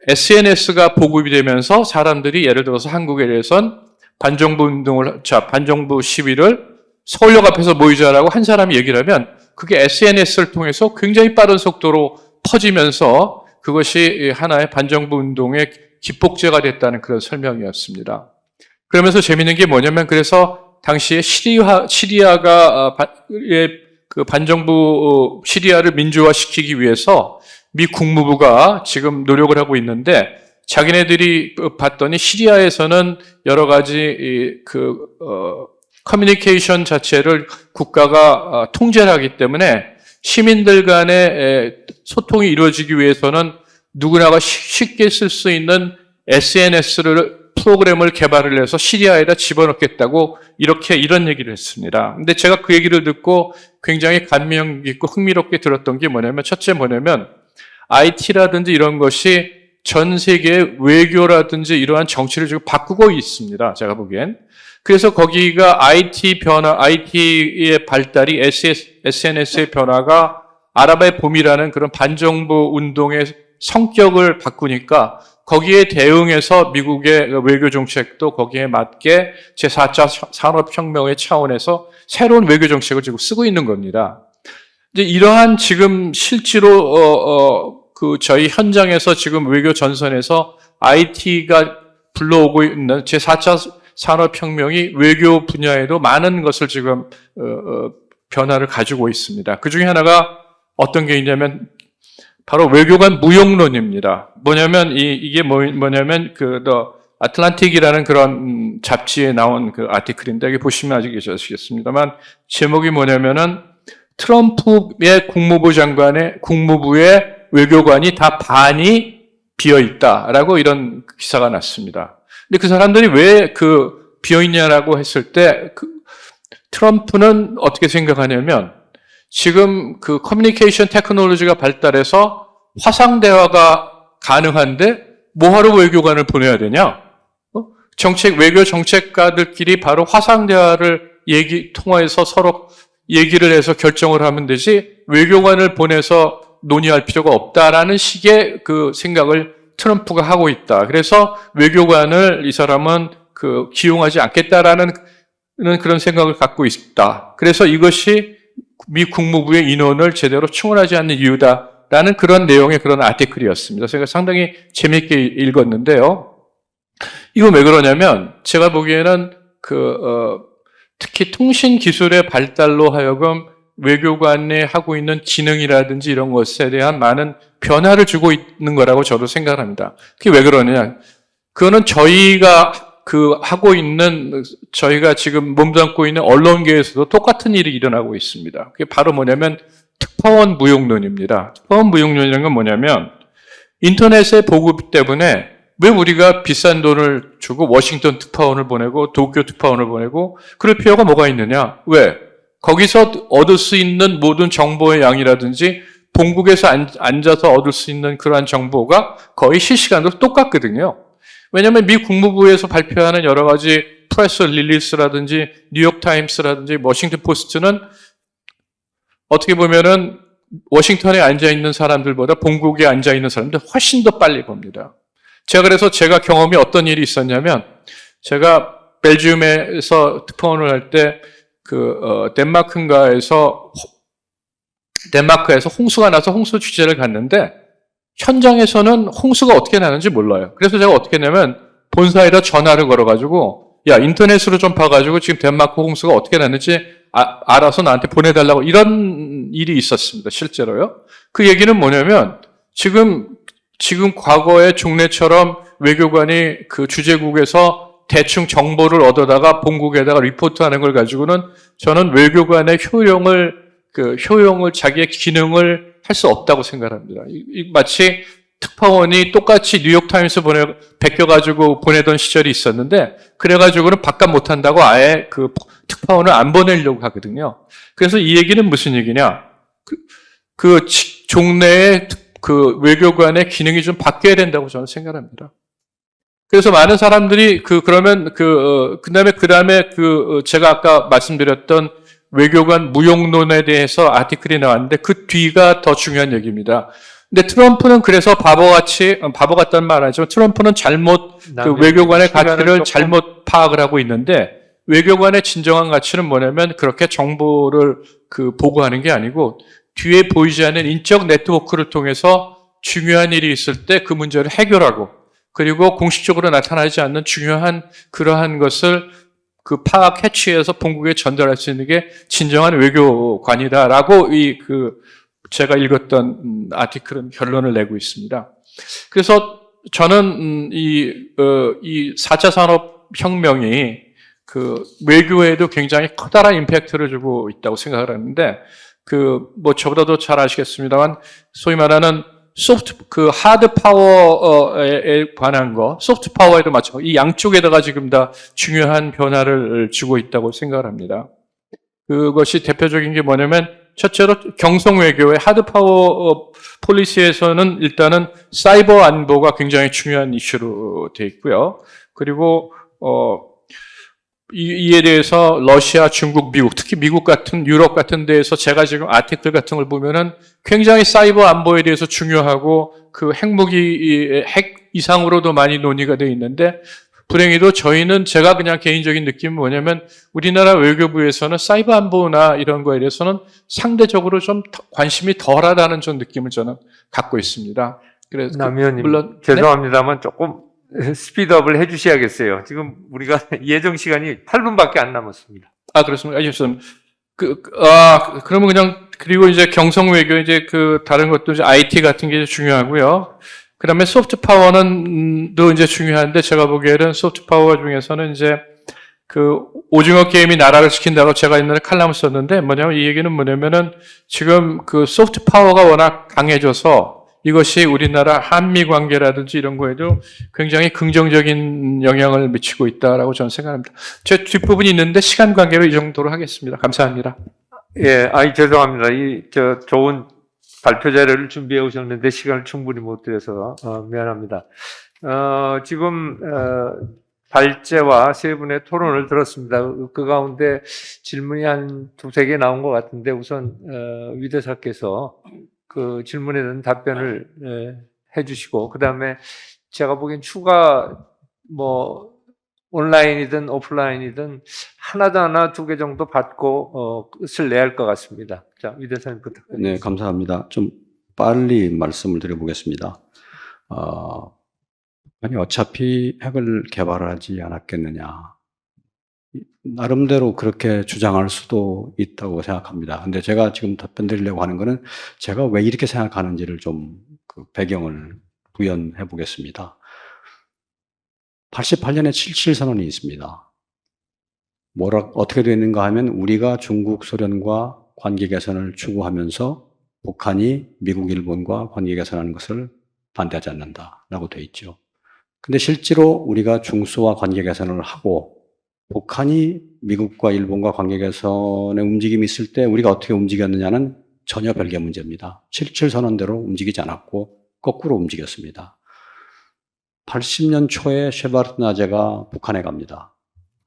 [SPEAKER 5] SNS가 보급이 되면서 사람들이 예를 들어서 한국에 대해선 반정부 시위를 서울역 앞에서 모이자라고 한 사람이 얘기를 하면 그게 SNS를 통해서 굉장히 빠른 속도로 퍼지면서 그것이 하나의 반정부 운동의 기폭제가 됐다는 그런 설명이었습니다. 그러면서 재밌는 게 뭐냐면 그래서 당시에 시리아가 그 반정부 시리아를 민주화시키기 위해서 미 국무부가 지금 노력을 하고 있는데 자기네들이 봤더니 시리아에서는 여러 가지 커뮤니케이션 자체를 국가가 통제를 하기 때문에 시민들 간의 소통이 이루어지기 위해서는 누구나가 쉽게 쓸 수 있는 프로그램을 개발을 해서 시리아에다 집어넣겠다고 이런 얘기를 했습니다. 근데 제가 그 얘기를 듣고 굉장히 감명 깊고 흥미롭게 들었던 게 뭐냐면 첫째 뭐냐면 IT라든지 이런 것이 전 세계 외교라든지 이러한 정치를 지금 바꾸고 있습니다. 제가 보기엔. 그래서 거기가 IT의 발달이 SNS의 변화가 아랍의 봄이라는 그런 반정부 운동의 성격을 바꾸니까 거기에 대응해서 미국의 외교 정책도 거기에 맞게 제4차 산업혁명의 차원에서 새로운 외교 정책을 지금 쓰고 있는 겁니다. 이제 이러한 지금 실제로 저희 현장에서 지금 외교 전선에서 IT가 불러오고 있는 제4차 산업혁명이 외교 분야에도 많은 것을 지금 변화를 가지고 있습니다. 그 중에 하나가 어떤 게 있냐면 바로 외교관 무용론입니다. 뭐냐면 이게 뭐냐면 아틀란틱이라는 그런 잡지에 나온 그 아티클인데 여기 보시면 아직 계시겠습니다만 제목이 뭐냐면은 트럼프의 국무부의 외교관이 다 반이 비어 있다라고 이런 기사가 났습니다. 근데 그 사람들이 왜 비어 있냐라고 했을 때 트럼프는 어떻게 생각하냐면 지금 커뮤니케이션 테크놀로지가 발달해서 화상 대화가 가능한데 뭐하러 외교관을 보내야 되냐? 외교 정책가들끼리 바로 화상 대화를 통화해서 서로 얘기를 해서 결정을 하면 되지 외교관을 보내서 논의할 필요가 없다라는 식의 그 생각을 트럼프가 하고 있다. 그래서 외교관을 이 사람은 기용하지 않겠다라는 그런 생각을 갖고 있다. 그래서 이것이 미 국무부의 인원을 제대로 충원하지 않는 이유다라는 그런 내용의 그런 아티클이었습니다. 제가 상당히 재미있게 읽었는데요. 이거 왜 그러냐면 제가 보기에는 특히 통신 기술의 발달로 하여금 외교관에 하고 있는 기능이라든지 이런 것에 대한 많은 변화를 주고 있는 거라고 저도 생각합니다. 그게 왜 그러냐? 그거는 저희가 저희가 지금 몸담고 있는 언론계에서도 똑같은 일이 일어나고 있습니다. 그게 바로 뭐냐면 특파원 무용론입니다. 특파원 무용론이라는 건 뭐냐면 인터넷의 보급 때문에 왜 우리가 비싼 돈을 주고 워싱턴 특파원을 보내고 도쿄 특파원을 보내고 그럴 필요가 뭐가 있느냐? 왜? 거기서 얻을 수 있는 모든 정보의 양이라든지 본국에서 앉아서 얻을 수 있는 그러한 정보가 거의 실시간으로 똑같거든요. 왜냐하면 미 국무부에서 발표하는 여러 가지 프레스 릴리스라든지 뉴욕타임스라든지 워싱턴 포스트는 어떻게 보면은 워싱턴에 앉아있는 사람들보다 본국에 앉아있는 사람들 훨씬 더 빨리 봅니다. 제가 경험이 어떤 일이 있었냐면 제가 벨지움에서 특파원을 할 때 덴마크에서 홍수가 나서 홍수 취재를 갔는데 현장에서는 홍수가 어떻게 나는지 몰라요. 그래서 제가 어떻게 했냐면 본사에다 전화를 걸어가지고 야, 인터넷으로 좀 봐가지고 지금 덴마크 홍수가 어떻게 났는지 알아서 나한테 보내달라고 이런 일이 있었습니다. 실제로요. 그 얘기는 뭐냐면 지금 과거의 종래처럼 외교관이 그 주재국에서 대충 정보를 얻어다가 본국에다가 리포트하는 걸 가지고는 저는 외교관의 효용을 자기의 기능을 할 수 없다고 생각합니다. 마치 특파원이 똑같이 뉴욕타임스 베껴가지고 보내던 시절이 있었는데, 그래가지고는 바깥 못한다고 아예 그 특파원을 안 보내려고 하거든요. 그래서 이 얘기는 무슨 얘기냐. 종래의 그 외교관의 기능이 좀 바뀌어야 된다고 저는 생각합니다. 그래서 많은 사람들이 그다음에 제가 아까 말씀드렸던 외교관 무용론에 대해서 아티클이 나왔는데 그 뒤가 더 중요한 얘기입니다. 근데 트럼프는 그래서 바보 같다는 말 하지만 트럼프는 그 외교관의 가치를 잘못 파악을 하고 있는데 외교관의 진정한 가치는 뭐냐면 그렇게 정보를 보고하는 게 아니고 뒤에 보이지 않는 인적 네트워크를 통해서 중요한 일이 있을 때 그 문제를 해결하고 그리고 공식적으로 나타나지 않는 중요한 그러한 것을 파악 캐치해서 본국에 전달할 수 있는 게 진정한 외교관이다라고 제가 읽었던 아티클은 결론을 내고 있습니다. 그래서 저는 이 4차 산업혁명이 외교에도 굉장히 커다란 임팩트를 주고 있다고 생각을 하는데, 저보다도 잘 아시겠습니다만, 소위 말하는 하드 파워에 관한 소프트 파워에도 마찬가지고, 이 양쪽에다가 지금 다 중요한 변화를 주고 있다고 생각을 합니다. 그것이 대표적인 게 뭐냐면, 첫째로 경성 외교의 하드 파워 폴리시에서는 일단은 사이버 안보가 굉장히 중요한 이슈로 돼 있고요. 그리고, 이에 대해서 러시아, 중국, 미국, 특히 미국 같은 유럽 같은 데에서 제가 지금 아티클 같은 걸 보면은 굉장히 사이버 안보에 대해서 중요하고 핵 이상으로도 많이 논의가 되어 있는데 불행히도 제가 그냥 개인적인 느낌은 뭐냐면 우리나라 외교부에서는 사이버 안보나 이런 거에 대해서는 상대적으로 좀 관심이 덜하다는 좀 느낌을 저는 갖고 있습니다. 그래서
[SPEAKER 1] 남 의원님,
[SPEAKER 5] 물론
[SPEAKER 1] 죄송합니다만 조금 스피드업을 해주셔야겠어요. 지금 우리가 예정 시간이 8분밖에 안 남았습니다.
[SPEAKER 5] 그렇습니다. 알겠습니다. 그러면 그리고 이제 경성 외교, 다른 것도 이제 IT 같은 게 중요하고요. 그 다음에 소프트 파워는, 도 이제 중요한데, 제가 보기에는 소프트 파워 중에서는 오징어 게임이 나라를 지킨다고 제가 옛날에 칼럼을 썼는데, 이 얘기는 뭐냐면은, 지금 소프트 파워가 워낙 강해져서, 이것이 우리나라 한미 관계라든지 이런 거에도 굉장히 긍정적인 영향을 미치고 있다라고 저는 생각합니다. 제 뒷부분이 있는데 시간 관계로 이 정도로 하겠습니다. 감사합니다.
[SPEAKER 1] 예, 죄송합니다. 좋은 발표 자료를 준비해 오셨는데 시간을 충분히 못 드려서 미안합니다. 지금 발제와 세 분의 토론을 들었습니다. 그 가운데 질문이 한 두세 개 나온 것 같은데 우선 위대사께서 그 질문에 대한 답변을 해주시고 그 다음에 제가 보기엔 추가 온라인이든 오프라인이든 하나 두 개 정도 받고 끝을 내야 할 것 같습니다. 자, 위대사님 부탁드립니다.
[SPEAKER 2] 네, 감사합니다. 좀 빨리 말씀을 드려보겠습니다. 어차피 핵을 개발하지 않았겠느냐. 나름대로 그렇게 주장할 수도 있다고 생각합니다. 근데 제가 지금 답변 드리려고 하는 거는 제가 왜 이렇게 생각하는지를 좀 배경을 구현해 보겠습니다. 88년에 77선언이 있습니다. 어떻게 되어 있는가 하면 우리가 중국, 소련과 관계 개선을 추구하면서 북한이 미국, 일본과 관계 개선하는 것을 반대하지 않는다라고 되어 있죠. 근데 실제로 우리가 중소와 관계 개선을 하고 북한이 미국과 일본과 관계 개선의 움직임이 있을 때 우리가 어떻게 움직였느냐는 전혀 별개 문제입니다. 77선언대로 움직이지 않았고 거꾸로 움직였습니다. 80년 초에 셰바르나제가 북한에 갑니다.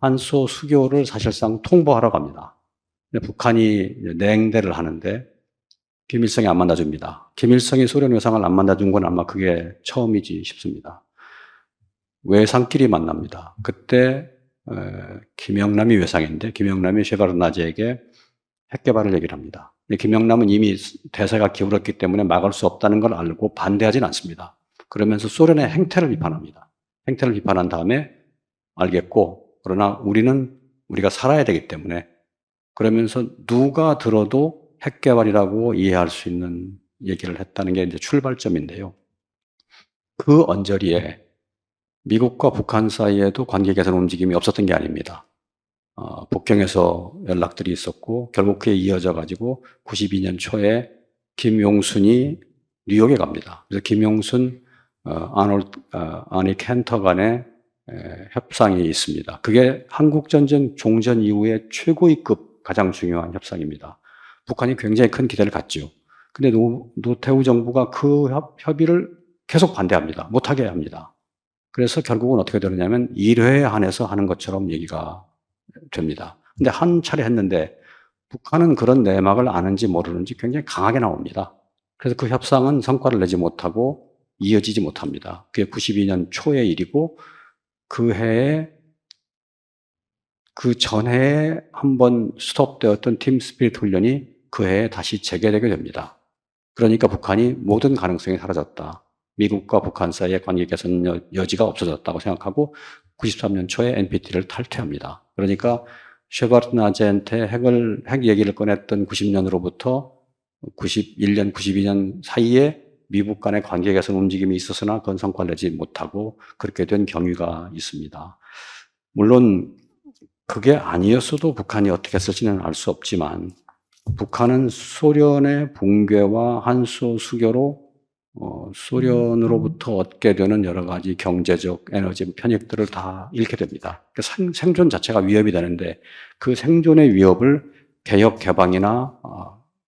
[SPEAKER 2] 한소 수교를 사실상 통보하러 갑니다. 근데 북한이 냉대를 하는데 김일성이 안 만나줍니다. 김일성이 소련 외상을 안 만나준 건 아마 그게 처음이지 싶습니다. 외상끼리 만납니다. 그때 김영남이 외상인데 김영남이 셰바르나제에게 핵 개발을 얘기를 합니다. 근데 김영남은 이미 대세가 기울었기 때문에 막을 수 없다는 걸 알고 반대하진 않습니다. 그러면서 소련의 행태를 비판합니다. 행태를 비판한 다음에 알겠고, 그러나 우리가 살아야 되기 때문에, 그러면서 누가 들어도 핵 개발이라고 이해할 수 있는 얘기를 했다는 게 이제 출발점인데요. 그 언저리에 미국과 북한 사이에도 관계 개선 움직임이 없었던 게 아닙니다. 북경에서 연락들이 있었고 결국 그게 이어져 가지고 92년 초에 김용순이 뉴욕에 갑니다. 그래서 김용순, 아니 켄터 간의 협상이 있습니다. 그게 한국전쟁 종전 이후에 최고위급 가장 중요한 협상입니다. 북한이 굉장히 큰 기대를 갖죠. 근데 노태우 정부가 그 협의를 계속 반대합니다. 못하게 합니다. 그래서 결국은 어떻게 되느냐면 1회에 한해서 하는 것처럼 얘기가 됩니다. 근데 한 차례 했는데 북한은 그런 내막을 아는지 모르는지 굉장히 강하게 나옵니다. 그래서 그 협상은 성과를 내지 못하고 이어지지 못합니다. 그게 92년 초의 일이고 그 해에 그 전해에 한번 스톱되었던 팀 스피릿 훈련이 그 해에 다시 재개되게 됩니다. 그러니까 북한이 모든 가능성이 사라졌다. 미국과 북한 사이의 관계 개선 여지가 없어졌다고 생각하고 93년 초에 NPT를 탈퇴합니다. 그러니까 셰바르나제한테 핵 얘기를 꺼냈던 90년으로부터 91년, 92년 사이에 미국 간의 관계 개선 움직임이 있었으나 그건 성과를 내지 못하고 그렇게 된 경위가 있습니다. 물론 그게 아니었어도 북한이 어떻게 했을지는 알 수 없지만 북한은 소련의 붕괴와 한소 수교로 소련으로부터 얻게 되는 여러 가지 경제적 에너지 편익들을 다 잃게 됩니다. 생존 자체가 위협이 되는데 그 생존의 위협을 개혁 개방이나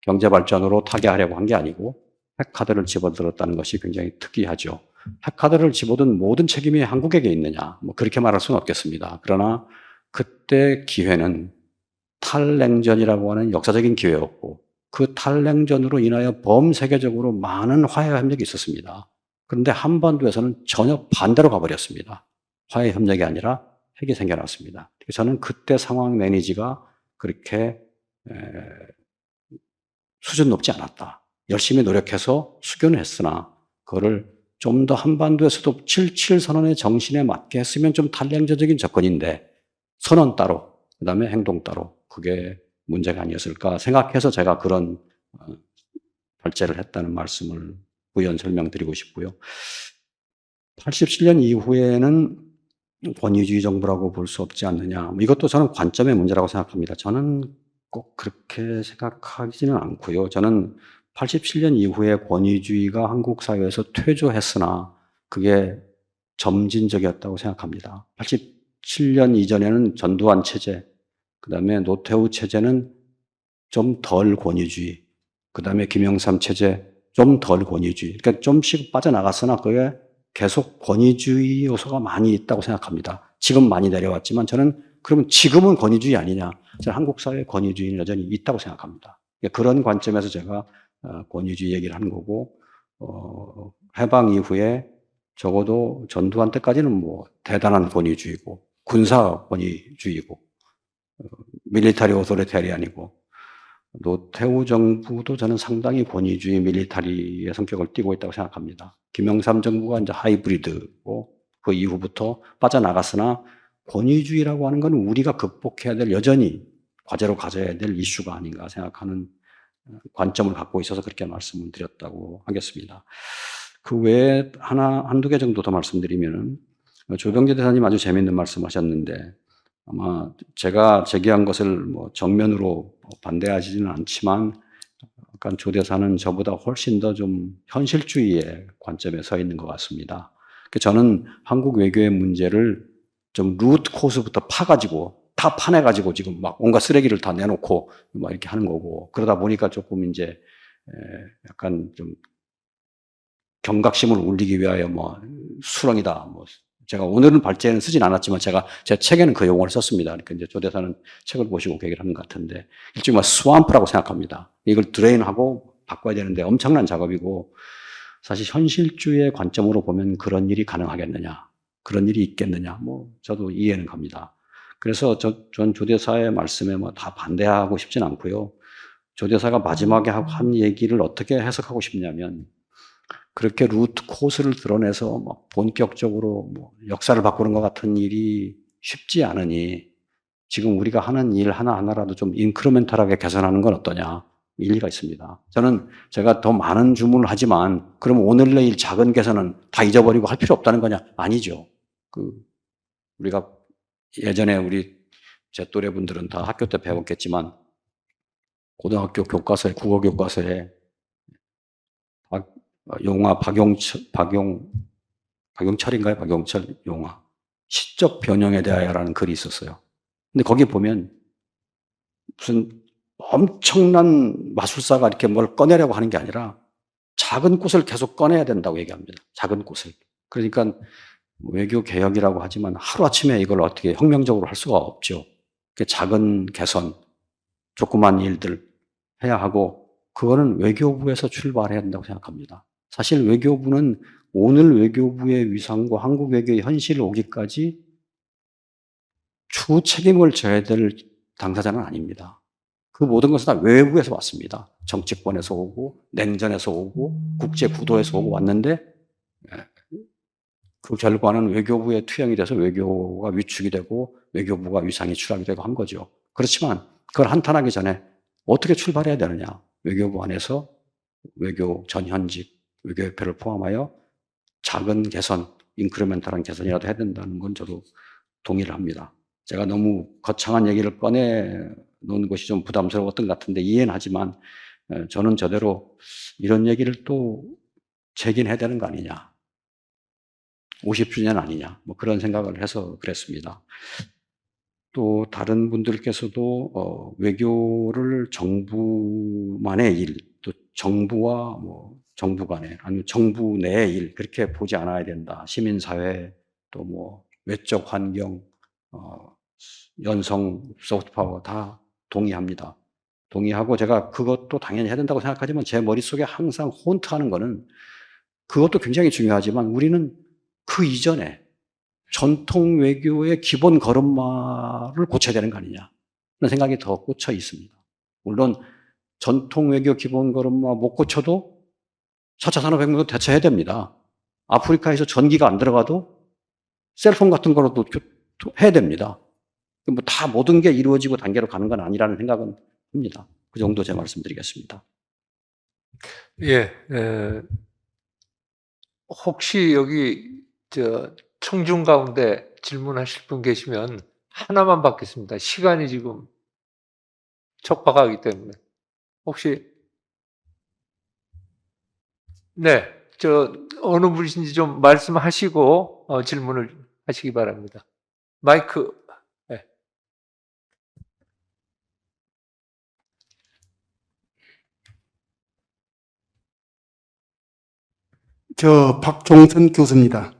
[SPEAKER 2] 경제 발전으로 타개하려고 한 게 아니고 핵카드를 집어들었다는 것이 굉장히 특이하죠. 핵카드를 집어든 모든 책임이 한국에게 있느냐, 뭐 그렇게 말할 수는 없겠습니다. 그러나 그때 기회는 탈냉전이라고 하는 역사적인 기회였고 그 탈냉전으로 인하여 범세계적으로 많은 화해 협력이 있었습니다. 그런데 한반도에서는 전혀 반대로 가버렸습니다. 화해 협력이 아니라 핵이 생겨났습니다. 저는 그때 상황 매니지가 그렇게 수준 높지 않았다. 열심히 노력해서 수교는 했으나 그거를 좀 더 한반도에서도 77 선언의 정신에 맞게 했으면 좀 탈냉전적인 접근인데 선언 따로, 그 다음에 행동 따로 그게 문제가 아니었을까 생각해서 제가 그런 발제를 했다는 말씀을 부연 설명드리고 싶고요. 87년 이후에는 권위주의 정부라고 볼 수 없지 않느냐. 이것도 저는 관점의 문제라고 생각합니다. 저는 꼭 그렇게 생각하지는 않고요. 저는 87년 이후에 권위주의가 한국 사회에서 퇴조했으나 그게 점진적이었다고 생각합니다. 87년 이전에는 전두환 체제, 그 다음에 노태우 체제는 좀 덜 권위주의, 그 다음에 김영삼 체제 좀 덜 권위주의. 그러니까 좀씩 빠져나갔으나 그게 계속 권위주의 요소가 많이 있다고 생각합니다. 지금 많이 내려왔지만 저는 그러면 지금은 권위주의 아니냐. 저는 한국 사회의 권위주의는 여전히 있다고 생각합니다. 그런 관점에서 제가 권위주의 얘기를 하는 거고, 해방 이후에 적어도 전두환 때까지는 뭐 대단한 권위주의고, 군사 권위주의고, 밀리타리 오토리테리안이고, 노태우 정부도 저는 상당히 권위주의 밀리타리의 성격을 띠고 있다고 생각합니다. 김영삼 정부가 이제 하이브리드고 그 이후부터 빠져나갔으나 권위주의라고 하는 건 우리가 극복해야 될 여전히 과제로 가져야 될 이슈가 아닌가 생각하는 관점을 갖고 있어서 그렇게 말씀을 드렸다고 하겠습니다. 그 외에 한두 개 정도 더 말씀드리면은 조병재 대사님 아주 재미있는 말씀 하셨는데 아마 제가 제기한 것을 뭐 정면으로 반대하지는 않지만 약간 조 대사는 저보다 훨씬 더 좀 현실주의의 관점에 서 있는 것 같습니다. 저는 한국 외교의 문제를 좀 루트 코스부터 파가지고 다 파내가지고 지금 막 온갖 쓰레기를 다 내놓고 막 이렇게 하는 거고 그러다 보니까 조금 이제 약간 좀 경각심을 울리기 위하여 뭐 수렁이다 뭐 제가 오늘은 발제는 쓰진 않았지만 제 책에는 그 용어를 썼습니다. 그러니까 이제 조 대사는 책을 보시고 그 얘기를 하는 것 같은데 일종의 뭐 스왑프라고 생각합니다. 이걸 드레인하고 바꿔야 되는데 엄청난 작업이고 사실 현실주의의 관점으로 보면 그런 일이 가능하겠느냐, 그런 일이 있겠느냐, 뭐 저도 이해는 갑니다. 그래서 전 조대사의 말씀에 뭐 다 반대하고 싶진 않고요. 조대사가 마지막에 한 얘기를 어떻게 해석하고 싶냐면, 그렇게 루트 코스를 드러내서 막 본격적으로 뭐 역사를 바꾸는 것 같은 일이 쉽지 않으니 지금 우리가 하는 일 하나하나라도 좀 인크리멘탈하게 개선하는 건 어떠냐, 일리가 있습니다. 저는 제가 더 많은 주문을 하지만 그럼 오늘 내일 작은 개선은 다 잊어버리고 할 필요 없다는 거냐? 아니죠. 우리가 예전에 제 또래 분들은 다 학교 때 배웠겠지만 고등학교 교과서에, 국어 교과서에 용화 박용철인가요? 박용철 용화 시적 변형에 대하여라는 글이 있었어요. 근데 거기 보면 무슨 엄청난 마술사가 이렇게 뭘 꺼내려고 하는 게 아니라 작은 꽃을 계속 꺼내야 된다고 얘기합니다. 작은 꽃을. 그러니까 외교 개혁이라고 하지만 하루아침에 이걸 어떻게 혁명적으로 할 수가 없죠. 작은 개선, 조그만 일들 해야 하고, 그거는 외교부에서 출발해야 된다고 생각합니다. 사실 외교부는 오늘 외교부의 위상과 한국 외교의 현실을 오기까지 주 책임을 져야 될 당사자는 아닙니다. 그 모든 것은 다 외부에서 왔습니다. 정치권에서 오고, 냉전에서 오고, 국제 구도에서 오고 왔는데, 그 결과는 외교부의 투영이 돼서 외교가 위축이 되고 외교부가 위상이 추락이 되고 한 거죠. 그렇지만 그걸 한탄하기 전에 어떻게 출발해야 되느냐. 외교부 안에서 외교 전현직, 외교협회를 포함하여 작은 개선, 인크리멘탈한 개선이라도 해야 된다는 건 저도 동의를 합니다. 제가 너무 거창한 얘기를 꺼내놓은 것이 좀 부담스러웠던 것 같은데 이해는 하지만 저는 저대로 이런 얘기를 또 제기해야 되는 거 아니냐. 50주년 아니냐, 뭐 그런 생각을 해서 그랬습니다. 또 다른 분들께서도 외교를 정부만의 일, 또 정부와 뭐 정부 간의, 아니면 정부 내의 일, 그렇게 보지 않아야 된다. 시민사회, 또 뭐 외적 환경, 연성, 소프트파워 다 동의합니다. 동의하고 제가 그것도 당연히 해야 된다고 생각하지만 제 머릿속에 항상 혼트하는 거는 그것도 굉장히 중요하지만 우리는 그 이전에 전통 외교의 기본 걸음마를 고쳐야 되는 거 아니냐 그런 생각이 더 꽂혀 있습니다. 물론 전통 외교 기본 걸음마 못 고쳐도 4차 산업혁명도 대처해야 됩니다. 아프리카에서 전기가 안 들어가도 셀폰 같은 거로도 해야 됩니다. 뭐 다 모든 게 이루어지고 단계로 가는 건 아니라는 생각은 합니다. 그 정도 제 말씀드리겠습니다.
[SPEAKER 1] 예, 혹시 여기 청중 가운데 질문하실 분 계시면 하나만 받겠습니다. 시간이 지금 촉박하기 때문에. 혹시, 네, 어느 분이신지 좀 말씀하시고, 질문을 하시기 바랍니다. 마이크, 네.
[SPEAKER 6] 저 박종선 교수입니다.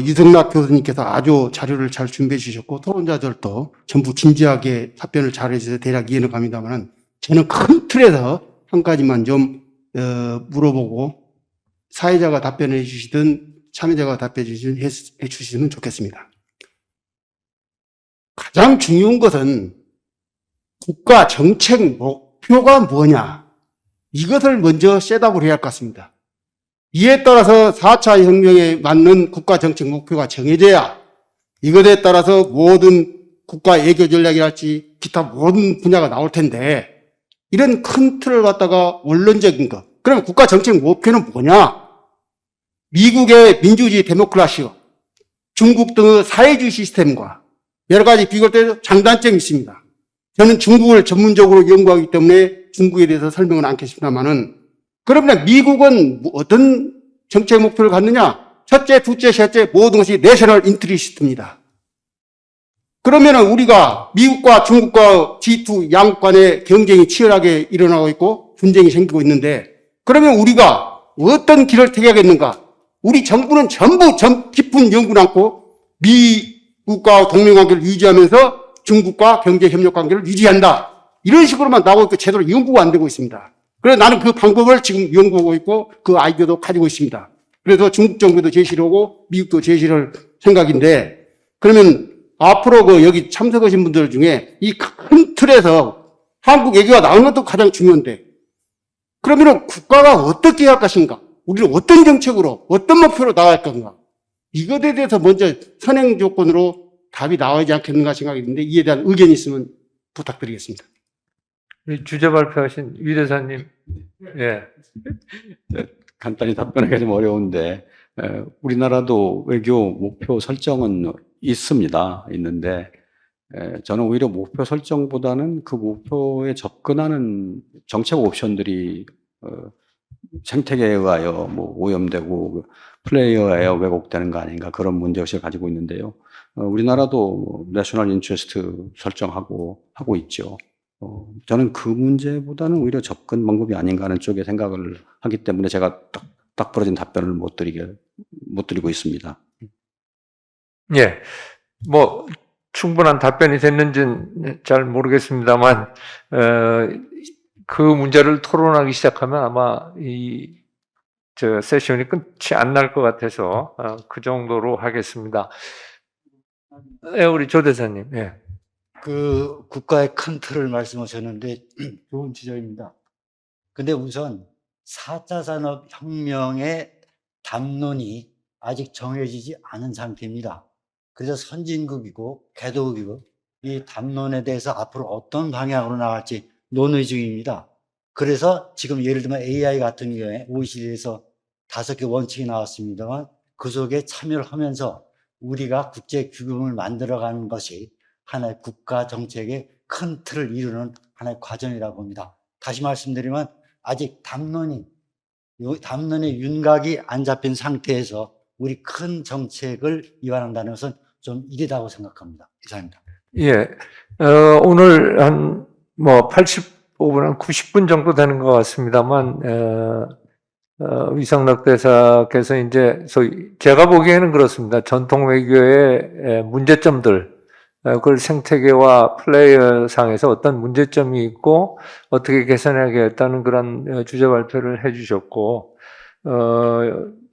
[SPEAKER 6] 유성락 교수님께서 아주 자료를 잘 준비해 주셨고 토론자들도 전부 진지하게 답변을 잘 해주셔서 대략 이해는 갑니다만 저는 큰 틀에서 한 가지만 좀 물어보고 사회자가 답변해 주시든 참여자가 답변해 주시면 좋겠습니다. 가장 중요한 것은 국가 정책 목표가 뭐냐 이것을 먼저 셋업을 해야 할 것 같습니다. 이에 따라서 4차 혁명에 맞는 국가 정책 목표가 정해져야 이것에 따라서 모든 국가 외교 전략이랄지 기타 모든 분야가 나올 텐데 이런 큰 틀을 갖다가 원론적인 것. 그러면 국가 정책 목표는 뭐냐? 미국의 민주주의 데모크라시와 중국 등의 사회주의 시스템과 여러 가지 비교할 때 장단점이 있습니다. 저는 중국을 전문적으로 연구하기 때문에 중국에 대해서 설명은 않겠습니다만은 그러면 미국은 어떤 정책 목표를 갖느냐? 첫째, 둘째, 셋째 모든 것이 내셔널 인트리스트입니다. 그러면 우리가 미국과 중국과 G2 양국 간의 경쟁이 치열하게 일어나고 있고 분쟁이 생기고 있는데 그러면 우리가 어떤 길을 택하겠는가? 우리 정부는 전부 깊은 연구를 안고 미국과 동맹관계를 유지하면서 중국과 경제협력관계를 유지한다. 이런 식으로만 나오고 있고 제대로 연구가 안 되고 있습니다. 그래서 나는 그 방법을 지금 연구하고 있고 그 아이디어도 가지고 있습니다. 그래서 중국 정부도 제시를 하고 미국도 제시를 생각인데 그러면 앞으로 그 여기 참석하신 분들 중에 이 큰 틀에서 한국 외교가 나오는 것도 가장 중요한데, 그러면은 국가가 어떻게 할 것인가? 우리는 어떤 정책으로, 어떤 목표로 나갈 건가? 이것에 대해서 먼저 선행 조건으로 답이 나오지 않겠는가 생각이 드는데, 이에 대한 의견이 있으면 부탁드리겠습니다.
[SPEAKER 1] 우리 주제 발표하신 위 대사님. 예.
[SPEAKER 2] 간단히 답변하기가 좀 어려운데, 우리나라도 외교 목표 설정은 있는데, 저는 오히려 목표 설정보다는 그 목표에 접근하는 정책 옵션들이 생태계에 의하여 오염되고 플레이어에 의하여 왜곡되는 거 아닌가, 그런 문제의식을 가지고 있는데요. 우리나라도 내셔널 인트레스트 설정하고 하고 있죠. 저는 그 문제보다는 오히려 접근 방법이 아닌가 하는 쪽에 생각을 하기 때문에 제가 딱 부러진 답변을 못 드리고 있습니다.
[SPEAKER 1] 예. 뭐, 충분한 답변이 됐는지는 잘 모르겠습니다만, 그 문제를 토론하기 시작하면 아마 세션이 끝이 안 날 것 같아서, 그 정도로 하겠습니다. 우리 조 대사님, 예.
[SPEAKER 4] 그 국가의 큰 틀을 말씀하셨는데 좋은 지적입니다. 근데 우선 4차 산업혁명의 담론이 아직 정해지지 않은 상태입니다. 그래서 선진국이고 개도국이고 이 담론에 대해서 앞으로 어떤 방향으로 나갈지 논의 중입니다. 그래서 지금 예를 들면 AI 같은 경우에 OECD에서 5개 원칙이 나왔습니다만 그 속에 참여를 하면서 우리가 국제 규범을 만들어가는 것이 하나의 국가 정책의 큰 틀을 이루는 하나의 과정이라고 봅니다. 다시 말씀드리면 아직 담론의 윤곽이 안 잡힌 상태에서 우리 큰 정책을 이완한다는 것은 좀 이르다고 생각합니다. 이상입니다.
[SPEAKER 1] 예. 오늘 한 85분, 한 90분 정도 되는 것 같습니다만, 위상락 대사께서 이제 제가 보기에는 그렇습니다. 전통 외교의 문제점들, 그걸 생태계와 플레이어 상에서 어떤 문제점이 있고 어떻게 개선해야겠다는 그런 주제 발표를 해주셨고,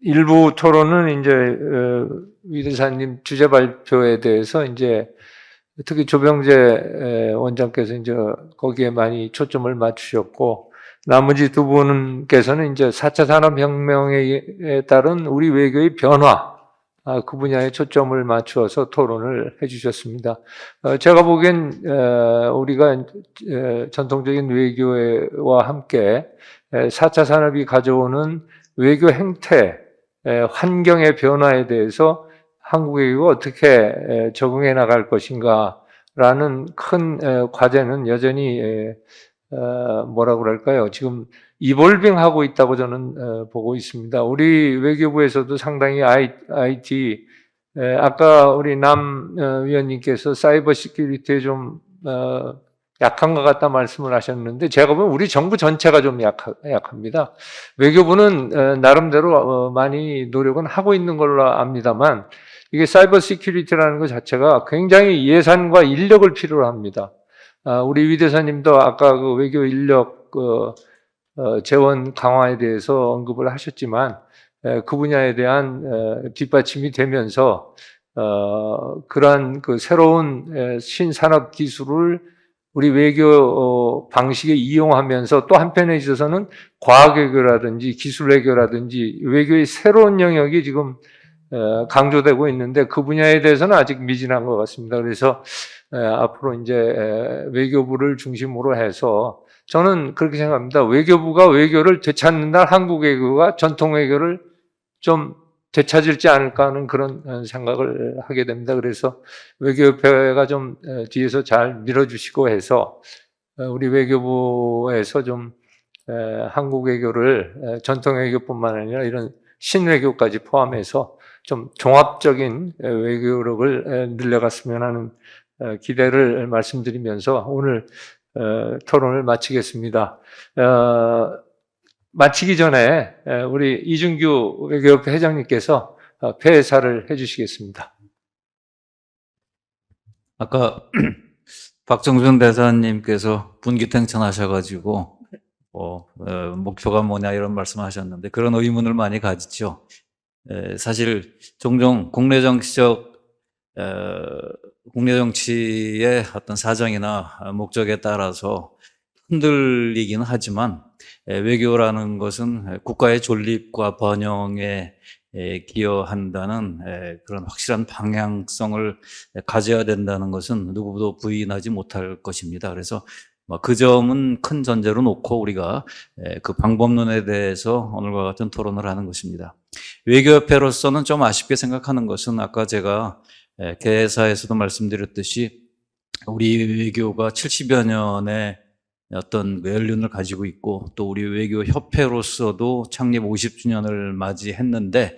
[SPEAKER 1] 일부 토론은 이제 위 대사님 주제 발표에 대해서 이제 특히 조병재 원장께서 이제 거기에 많이 초점을 맞추셨고, 나머지 두 분께서는 이제 4차 산업혁명에 따른 우리 외교의 변화, 그 분야에 초점을 맞추어서 토론을 해주셨습니다. 제가 보기엔 우리가 전통적인 외교와 함께 4차 산업이 가져오는 외교 행태, 환경의 변화에 대해서 한국 외교가 어떻게 적응해 나갈 것인가라는 큰 과제는 여전히 뭐라고 그럴까요? 지금 이볼빙 하고 있다고 저는 보고 있습니다. 우리 외교부에서도 상당히 IT, 아까 우리 남 위원님께서 사이버 시큐리티에 좀 약한 것 같다 말씀을 하셨는데, 제가 보면 우리 정부 전체가 좀 약합니다. 외교부는 나름대로 많이 노력은 하고 있는 걸로 압니다만, 이게 사이버 시큐리티라는 것 자체가 굉장히 예산과 인력을 필요로 합니다. 우리 위 대사님도 아까 그 외교 인력 재원 강화에 대해서 언급을 하셨지만, 그 분야에 대한 뒷받침이 되면서 그러한 그 새로운 신산업 기술을 우리 외교 방식에 이용하면서 또 한편에 있어서는 과학 외교라든지 기술 외교라든지 외교의 새로운 영역이 지금 강조되고 있는데, 그 분야에 대해서는 아직 미진한 것 같습니다. 그래서 앞으로 이제 외교부를 중심으로 해서 저는 그렇게 생각합니다. 외교부가 외교를 되찾는다, 한국 외교가 전통 외교를 좀 되찾을지 않을까 하는 그런 생각을 하게 됩니다. 그래서 외교협회가 좀 뒤에서 잘 밀어주시고 해서 우리 외교부에서 좀 한국 외교를 전통 외교뿐만 아니라 이런 신외교까지 포함해서 좀 종합적인 외교력을 늘려갔으면 하는 기대를 말씀드리면서 오늘 토론을 마치겠습니다. 마치기 전에 우리 이준규 외교협회 회장님께서 폐사를 해주시겠습니다.
[SPEAKER 7] 아까 박정준 대사님께서 분기탱천하셔가지고 목표가 뭐냐 이런 말씀하셨는데 그런 의문을 많이 가지죠. 사실 종종 국내 정치적 국내 정치의 어떤 사정이나 목적에 따라서 흔들리기는 하지만 외교라는 것은 국가의 존립과 번영에 기여한다는 그런 확실한 방향성을 가져야 된다는 것은 누구도 부인하지 못할 것입니다. 그래서 그 점은 큰 전제로 놓고 우리가 그 방법론에 대해서 오늘과 같은 토론을 하는 것입니다. 외교협회로서는 좀 아쉽게 생각하는 것은 아까 제가 개사에서도 말씀드렸듯이 우리 외교가 70여 년의 어떤 연륜을 가지고 있고 또 우리 외교협회로서도 창립 50주년을 맞이했는데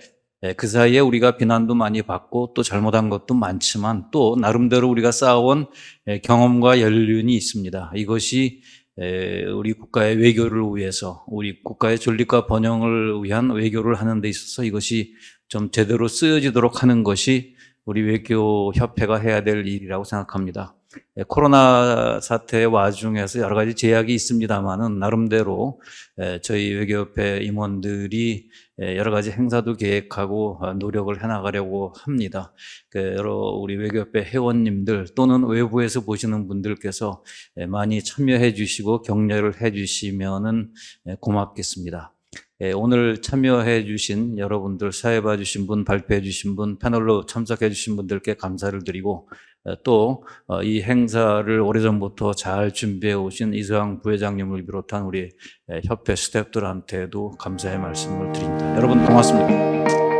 [SPEAKER 7] 그 사이에 우리가 비난도 많이 받고 또 잘못한 것도 많지만 또 나름대로 우리가 쌓아온 경험과 연륜이 있습니다. 이것이 우리 국가의 외교를 위해서 우리 국가의 존립과 번영을 위한 외교를 하는 데 있어서 이것이 좀 제대로 쓰여지도록 하는 것이 우리 외교협회가 해야 될 일이라고 생각합니다. 코로나 사태의 와중에서 여러 가지 제약이 있습니다만은 나름대로 저희 외교협회 임원들이 여러 가지 행사도 계획하고 노력을 해나가려고 합니다. 여러 우리 외교협회 회원님들 또는 외부에서 보시는 분들께서 많이 참여해 주시고 격려를 해 주시면은 고맙겠습니다. 오늘 참여해 주신 여러분들, 사회 봐 주신 분, 발표해 주신 분, 패널로 참석해 주신 분들께 감사를 드리고 또 이 행사를 오래전부터 잘 준비해 오신 이수영 부회장님을 비롯한 우리 협회 스태프들한테도 감사의 말씀을 드립니다. 여러분 고맙습니다.